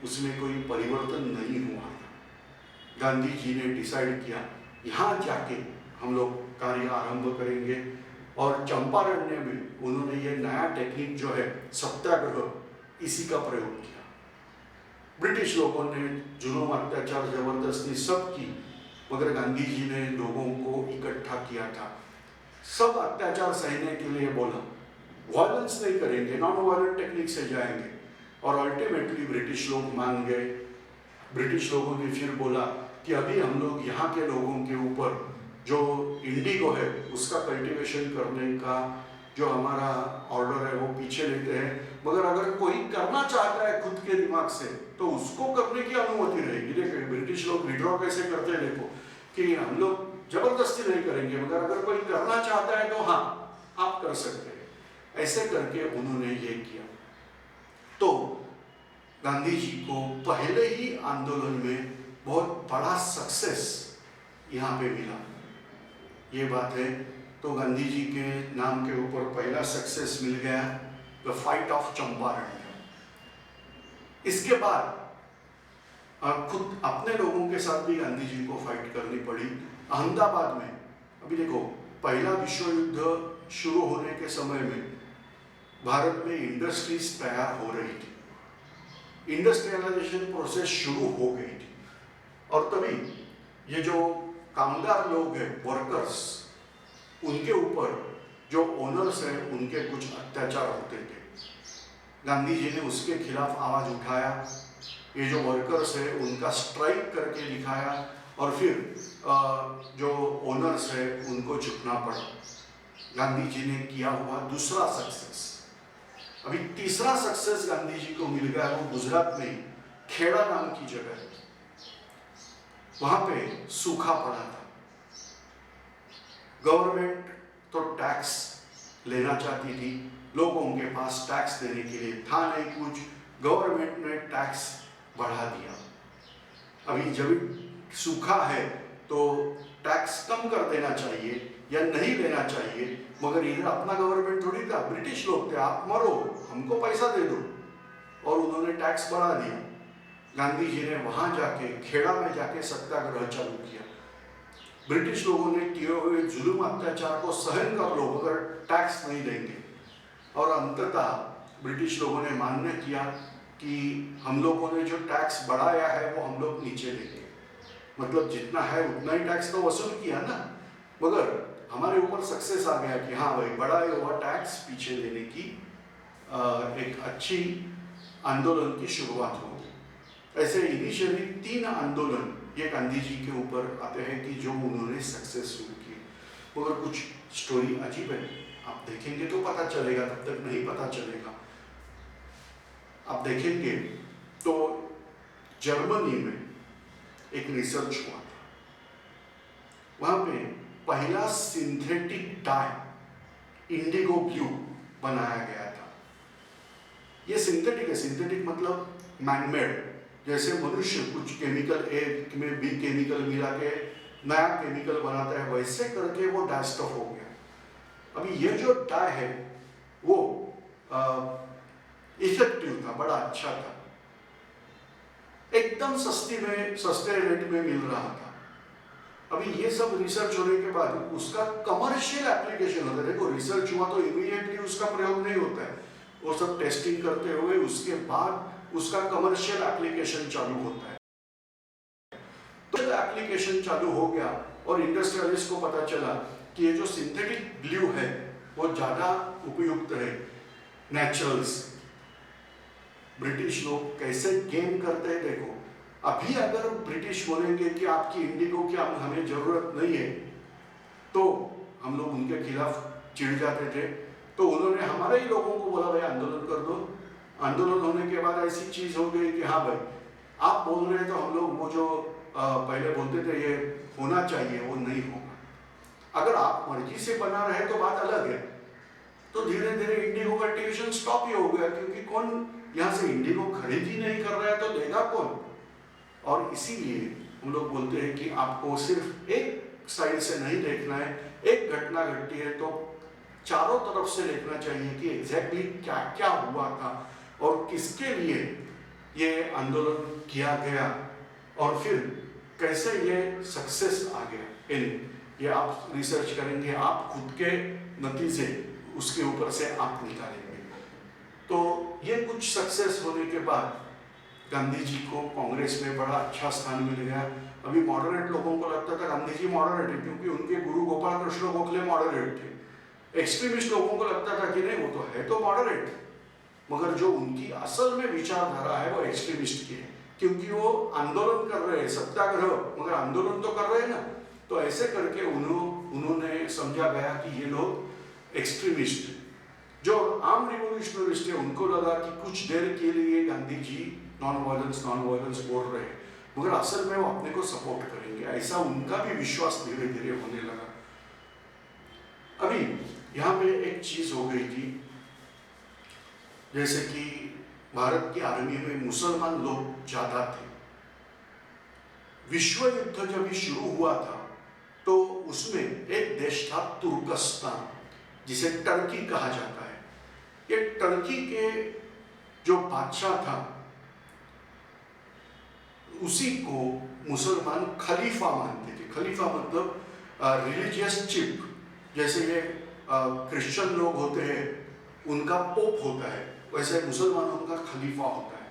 उसमें कोई परिवर्तन नहीं हुआ था। गांधी जी ने डिसाइड किया यहाँ जाके हम लोग कार्य आरंभ करेंगे, और चंपारण्य में उन्होंने ये नया टेक्निक जो है सत्याग्रह, इसी का प्रयोग किया। ब्रिटिश लोगों ने जुल्म अत्याचार जबरदस्ती सब की, मगर गांधी जी ने लोगों को इकट्ठा किया था, सब अत्याचार सहने के लिए बोला, वायलेंस नहीं करेंगे, नॉन वायलेंट टेक्निक से जाएंगे। और अल्टीमेटली ब्रिटिश लोग मान गए। ब्रिटिश लोगों ने फिर बोला कि अभी हम लोग यहाँ के लोगों के ऊपर जो इंडिगो है उसका कल्टीवेशन करने का जो हमारा ऑर्डर है वो पीछे लेते हैं, मगर अगर कोई करना चाहता है खुद के दिमाग से तो उसको करने की अनुमति रहेगी। देखिए ब्रिटिश लोग विड्रॉ कैसे करते हैं, देखो कि हम लोग जबरदस्ती नहीं करेंगे, मगर अगर कोई करना चाहता है तो हाँ आप कर सकते हैं। ऐसे करके उन्होंने ये किया। तो गांधी जी को पहले ही आंदोलन में बहुत बड़ा सक्सेस यहाँ पे मिला, ये बात है। तो गांधी जी के नाम के ऊपर पहला सक्सेस मिल गया, द फाइट ऑफ चंपारण। इसके बाद खुद अपने लोगों के साथ भी गांधी जी को फाइट करनी पड़ी। अहमदाबाद में अभी देखो, पहला विश्व युद्ध शुरू होने के समय में भारत में इंडस्ट्रीज तैयार हो रही थी, इंडस्ट्रियलाइजेशन प्रोसेस शुरू हो गई थी, और तभी ये जो कामगार लोग हैं, वर्कर्स, उनके ऊपर जो ओनर्स हैं उनके कुछ अत्याचार होते थे। गांधी जी ने उसके खिलाफ आवाज उठाया ये जो वर्कर्स है उनका स्ट्राइक करके दिखाया और फिर जो ओनर्स है उनको झुकना पड़ा। गांधी जी ने किया हुआ दूसरा सक्सेस। अभी तीसरा सक्सेस गांधी जी को मिल गया, वो गुजरात में खेड़ा नाम की जगह है, वहां पे सूखा पड़ा था। गवर्नमेंट तो टैक्स लेना चाहती थी, लोगों के पास टैक्स देने के लिए था नहीं कुछ, गवर्नमेंट ने टैक्स बढ़ा दिया। अभी जब सूखा है तो टैक्स कम कर देना चाहिए या नहीं लेना चाहिए, मगर इधर अपना गवर्नमेंट थोड़ी था, ब्रिटिश लोग थे, आप मरो हमको पैसा दे दो, और उन्होंने टैक्स बढ़ा दिया। गांधी जी ने वहां जाके खेड़ा में जाके सत्याग्रह चालू किया। ब्रिटिश लोगों ने किए हुए जुल्म अत्याचार को सहन कर लो मगर टैक्स नहीं देंगे, और अंततः ब्रिटिश लोगों ने मान्य किया कि हम लोगों ने जो टैक्स बढ़ाया है वो हम लोग नीचे देंगे, मतलब जितना है उतना ही टैक्स तो वसूल किया ना, मगर हमारे ऊपर सक्सेस आ गया कि हाँ भाई बढ़ाया हुआ टैक्स पीछे देने की एक अच्छी आंदोलन की शुरुआत होगी। ऐसे इनिशियली 3 आंदोलन ये गांधी जी के ऊपर आते हैं कि जो उन्होंने सक्सेसफुल किए, मगर कुछ स्टोरी अजीब है, आप देखेंगे तो पता चलेगा, तब तक नहीं पता चलेगा। आप देखेंगे तो जर्मनी में एक रिसर्च हुआ था, वहां पे पहला सिंथेटिक डाई इंडिगो ब्लू बनाया गया था। ये सिंथेटिक है, सिंथेटिक मतलब मैनमेड, जैसे मनुष्य कुछ केमिकल ए में बी केमिकल मिला के नया केमिकल बनाता है, वैसे करके वो डाई स्टफ हो गया। अभी ये जो डाई है वो इफेक्टिव था, बड़ा अच्छा था, एकदम सस्ते रेट में मिल रहा था। अभी ये सब रिसर्च होने के बाद उसका कमर्शियल एप्लीकेशन होता है। देखो रिसर्च हुआ तो इमीडिएटली उसका प्रयोग नहीं होता है, वो सब टेस्टिंग करते हुए उसके बाद उसका कमर्शियल एप्लीकेशन चालू होता है। तो एप्लीकेशन चालू हो गया और इंडस्ट्रियलिस्ट को पता चला कि ये जो सिंथेटिक ब्लू है वो ज्यादा उपयुक्त है नेचुरल्स। ब्रिटिश लोग कैसे गेम करते हैं देखो, अभी अगर ब्रिटिश बोलेंगे कि आपकी इंडिगो की हमें जरूरत नहीं है तो हम लोग उनके खिलाफ चिढ़ जाते थे, तो उन्होंने हमारे ही लोगों को बोला भाई आंदोलन कर दो। आंदोलन होने के बाद ऐसी चीज हो गई कि हाँ भाई आप बोल रहे तो हम लोग वो जो पहले बोलते थे ये होना चाहिए वो नहीं होगा। अगर आप मर्जी से बना रहे तो बात अलग है, तो धीरे धीरे इंडिगो का टिविजन स्टॉप ही हो गया, क्योंकि कौन यहाँ से इंडिगो खरीद ही नहीं कर रहा है तो देगा कौन। और इसीलिए हम लोग बोलते हैं कि आपको सिर्फ एक साइड से नहीं देखना है, एक घटना घटती है तो चारों तरफ से देखना चाहिए कि एग्जैक्टली क्या क्या हुआ था और किसके लिए ये आंदोलन किया गया और फिर कैसे ये सक्सेस आ गया। ये आप रिसर्च करेंगे, आप खुद के नतीजे उसके ऊपर से आप निकालेंगे। तो ये कुछ सक्सेस होने के बाद गांधी जी को कांग्रेस में बड़ा अच्छा स्थान मिल गया। अभी मॉडरेट लोगों को लगता था गांधी जी मॉडरेट है क्योंकि उनके गुरु गोपाल कृष्ण गोखले मॉडरेट थे। एक्सट्रीमिस्ट लोगों को लगता था कि नहीं वो तो है तो मॉडरेट, मगर जो उनकी असल में विचारधारा है वो एक्सट्रीमिस्ट की है, क्योंकि वो आंदोलन कर रहे हैं, सत्याग्रह, मगर आंदोलन तो कर रहे हैं ना। तो ऐसे करके उन्होंने समझा गया कि ये लोग एक्सट्रीमिस्ट। जो आम रिवोल्यूशनरिस्ट है उनको लगा कि कुछ देर के लिए गांधी जी नॉन वायलेंस बोल रहे हैं, मगर असल में वो अपने को सपोर्ट करेंगे, ऐसा उनका भी विश्वास धीरे धीरे होने लगा। अभी यहाँ पे एक चीज हो गई थी, जैसे कि भारत की आर्मी में मुसलमान लोग ज्यादा थे। विश्व युद्ध जब शुरू हुआ था तो उसमें एक देश था तुर्कस्तान, जिसे टर्की कहा जाता है। ये टर्की के जो बादशाह था उसी को मुसलमान खलीफा मानते थे। खलीफा मतलब रिलीजियस चीफ, जैसे ये क्रिश्चियन लोग होते हैं उनका पोप होता है, वैसे मुसलमानों का खलीफा होता है।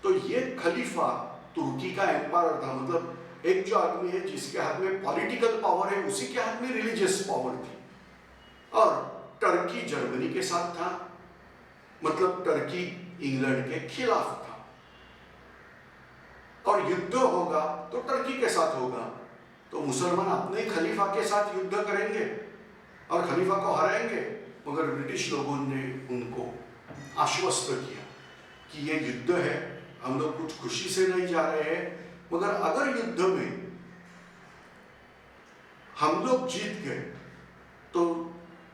तो ये खलीफा तुर्की का एम्पायर था, मतलब एक जो आदमी है जिसके हाथ में पॉलिटिकल पावर है उसी के हाथ में रिलीजियस पावर थी। और टर्की जर्मनी के साथ था, मतलब टर्की इंग्लैंड के खिलाफ था। और युद्ध होगा तो तुर्की के साथ होगा, तो मुसलमान अपने ही खलीफा के साथ युद्ध करेंगे और खलीफा को हराएंगे। मगर ब्रिटिश लोगों ने उनको आश्वस्त किया कि ये युद्ध है, हम लोग कुछ खुशी से नहीं जा रहे हैं, मगर अगर युद्ध में हम लोग जीत गए तो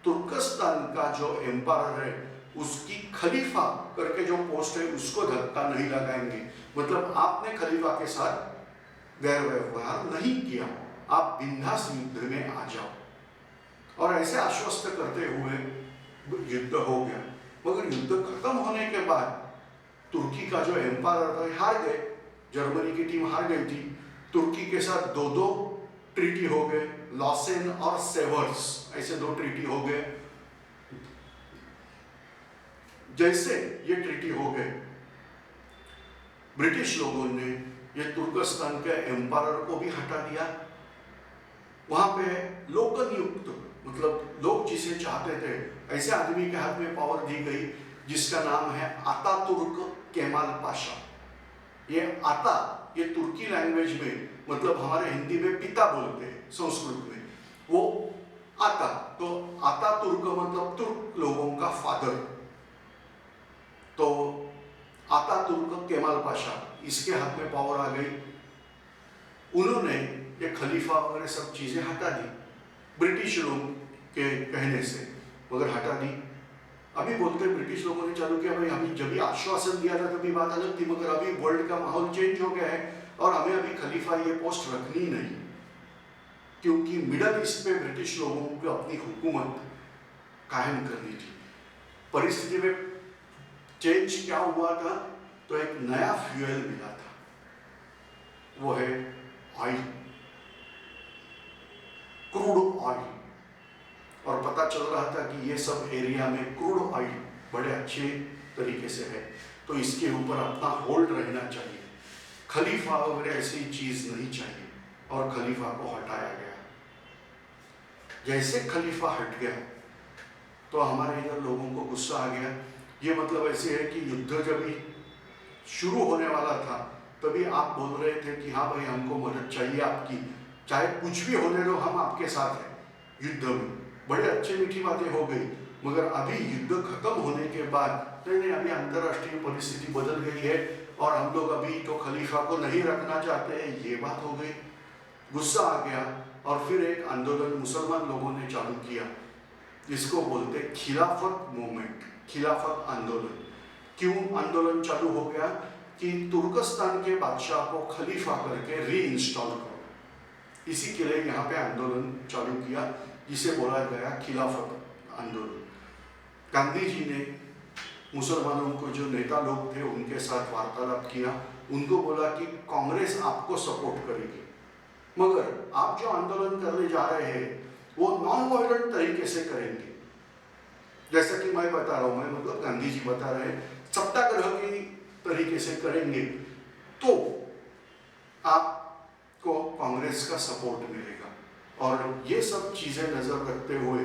तुर्कस्तान का जो एम्पायर है उसकी खलीफा करके जो पोस्ट है उसको धक्का नहीं लगाएंगे। मतलब आपने खलीफा के साथ गैर व्यवहार नहीं किया, आप बिंदास युद्ध में आ जाओ। और ऐसे आश्वस्त करते हुए युद्ध हो गया। मगर युद्ध खत्म होने के बाद तुर्की का जो एम्पायर था हार गए, जर्मनी की टीम हार गई थी। तुर्की के साथ दो ट्रीटी हो गए, लॉसेन और सेवर्स, ऐसे 2 ट्रीटी हो गए। जैसे ये ट्रीटी हो गए, ब्रिटिश लोगों ने ये तुर्कस्तान के एम्पायर को भी हटा दिया। वहां पे लोकल नियुक्त, मतलब लोग जिसे चाहते थे ऐसे आदमी के हाथ में पावर दी गई जिसका नाम है आतातुर्क केमाल पाशा। ये आता, ये तुर्की लैंग्वेज में, मतलब हमारे हिंदी में पिता बोलते हैं, संस्कृत में वो आता, तो आतातुर्क मतलब तुर्क लोगों का फादर। तो आतातुर्क केमाल पाशा, इसके हाथ में पावर आ गई। उन्होंने ये खलीफा वगैरह सब चीजें हटा दी ब्रिटिश लोग के कहने से, मगर हटा दी। अभी बोलते ब्रिटिश लोगों ने चालू किया, भाई अभी जब भी आश्वासन दिया था तभी बात अलग थी, मगर अभी वर्ल्ड का माहौल चेंज हो गया है और हमें अभी खलीफा ये पोस्ट रखनी नहीं, क्योंकि मिडल ईस्ट पे ब्रिटिश लोगों को अपनी हुकूमत कायम करनी थी। परिस्थिति में चेंज क्या हुआ था, तो एक नया फ्यूल मिला था, वो है ऑयल, क्रूड ऑयल। और पता चल रहा था कि ये सब एरिया में क्रूड ऑयल बड़े अच्छे तरीके से है, तो इसके ऊपर अपना होल्ड रहना चाहिए। खलीफा वगैरह ऐसी चीज नहीं चाहिए, और खलीफा को हटाया गया। जैसे खलीफा हट गया तो हमारे इधर लोगों को गुस्सा आ गया। ये मतलब ऐसे है कि युद्ध जब भी शुरू होने वाला था तभी आप बोल रहे थे कि हाँ भाई हमको मदद चाहिए आपकी, चाहे कुछ भी होने दो, हम आपके साथ हैं युद्ध में। बड़े अच्छी मीठी बातें हो गई, मगर अभी युद्ध खत्म होने के बाद नहीं, अभी अंतरराष्ट्रीय परिस्थिति बदल गई है और हम लोग अभी तो खलीफा को नहीं रखना चाहते हैं, ये बात हो गई। गुस्सा आ गया और फिर एक आंदोलन मुसलमान लोगों ने चालू किया, जिसको बोलते खिलाफत मूवमेंट, खिलाफत आंदोलन। क्यों आंदोलन चालू हो गया कि तुर्कस्तान के बादशाह को खलीफा करके री इंस्टॉल करो। इसी के लिए यहाँ पे आंदोलन चालू किया, जिसे बोला गया खिलाफत आंदोलन। गांधी जी ने मुसलमानों को जो नेता लोग थे उनके साथ वार्तालाप किया, उनको बोला कि कांग्रेस आपको सपोर्ट करेगी, मगर आप जो आंदोलन करने जा रहे हैं वो नॉन वायलेंट तरीके से करेंगे। जैसा कि मैं बता रहा हूँ, मैं मतलब गांधी जी बता रहे हैं, सत्याग्रह की तरीके से करेंगे तो आपको कांग्रेस का सपोर्ट मिलेगा। और ये सब चीजें नजर रखते हुए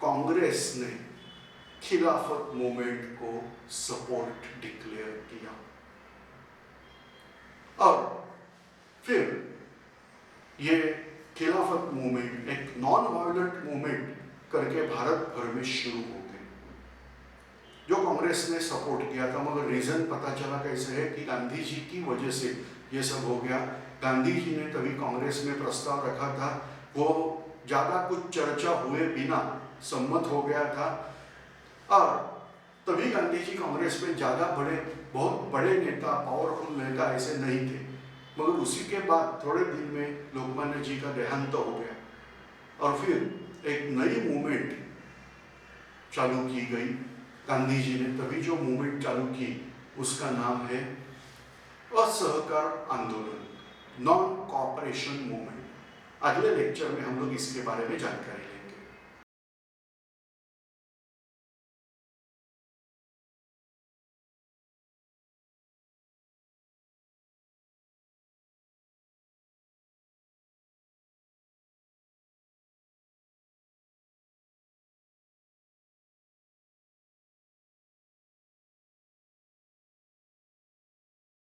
कांग्रेस ने खिलाफत मूवमेंट को सपोर्ट डिक्लेयर किया। और फिर ये खिलाफत मूवमेंट एक नॉन वायलेंट मूवमेंट करके भारत भर में शुरू हो गई, जो कांग्रेस ने सपोर्ट किया था। मगर रीजन पता चला कैसे है कि गांधी जी की वजह से ये सब हो गया। गांधी जी ने तभी कांग्रेस में प्रस्ताव रखा था, वो ज्यादा कुछ चर्चा हुए बिना सम्मत हो गया था। और तभी गांधी जी कांग्रेस में ज्यादा बहुत बड़े नेता, पावरफुल नेता ऐसे नहीं थे। मगर उसी के बाद थोड़े दिन में लोकमान्य जी का देहांत हो गया और फिर एक नई मूवमेंट चालू की गई। गांधी जी ने तभी जो मूवमेंट चालू की उसका नाम है असहकार आंदोलन, नॉन कॉपरेशन मूवमेंट। अगले लेक्चर में हम लोग इसके बारे में जानकारी लेंगे।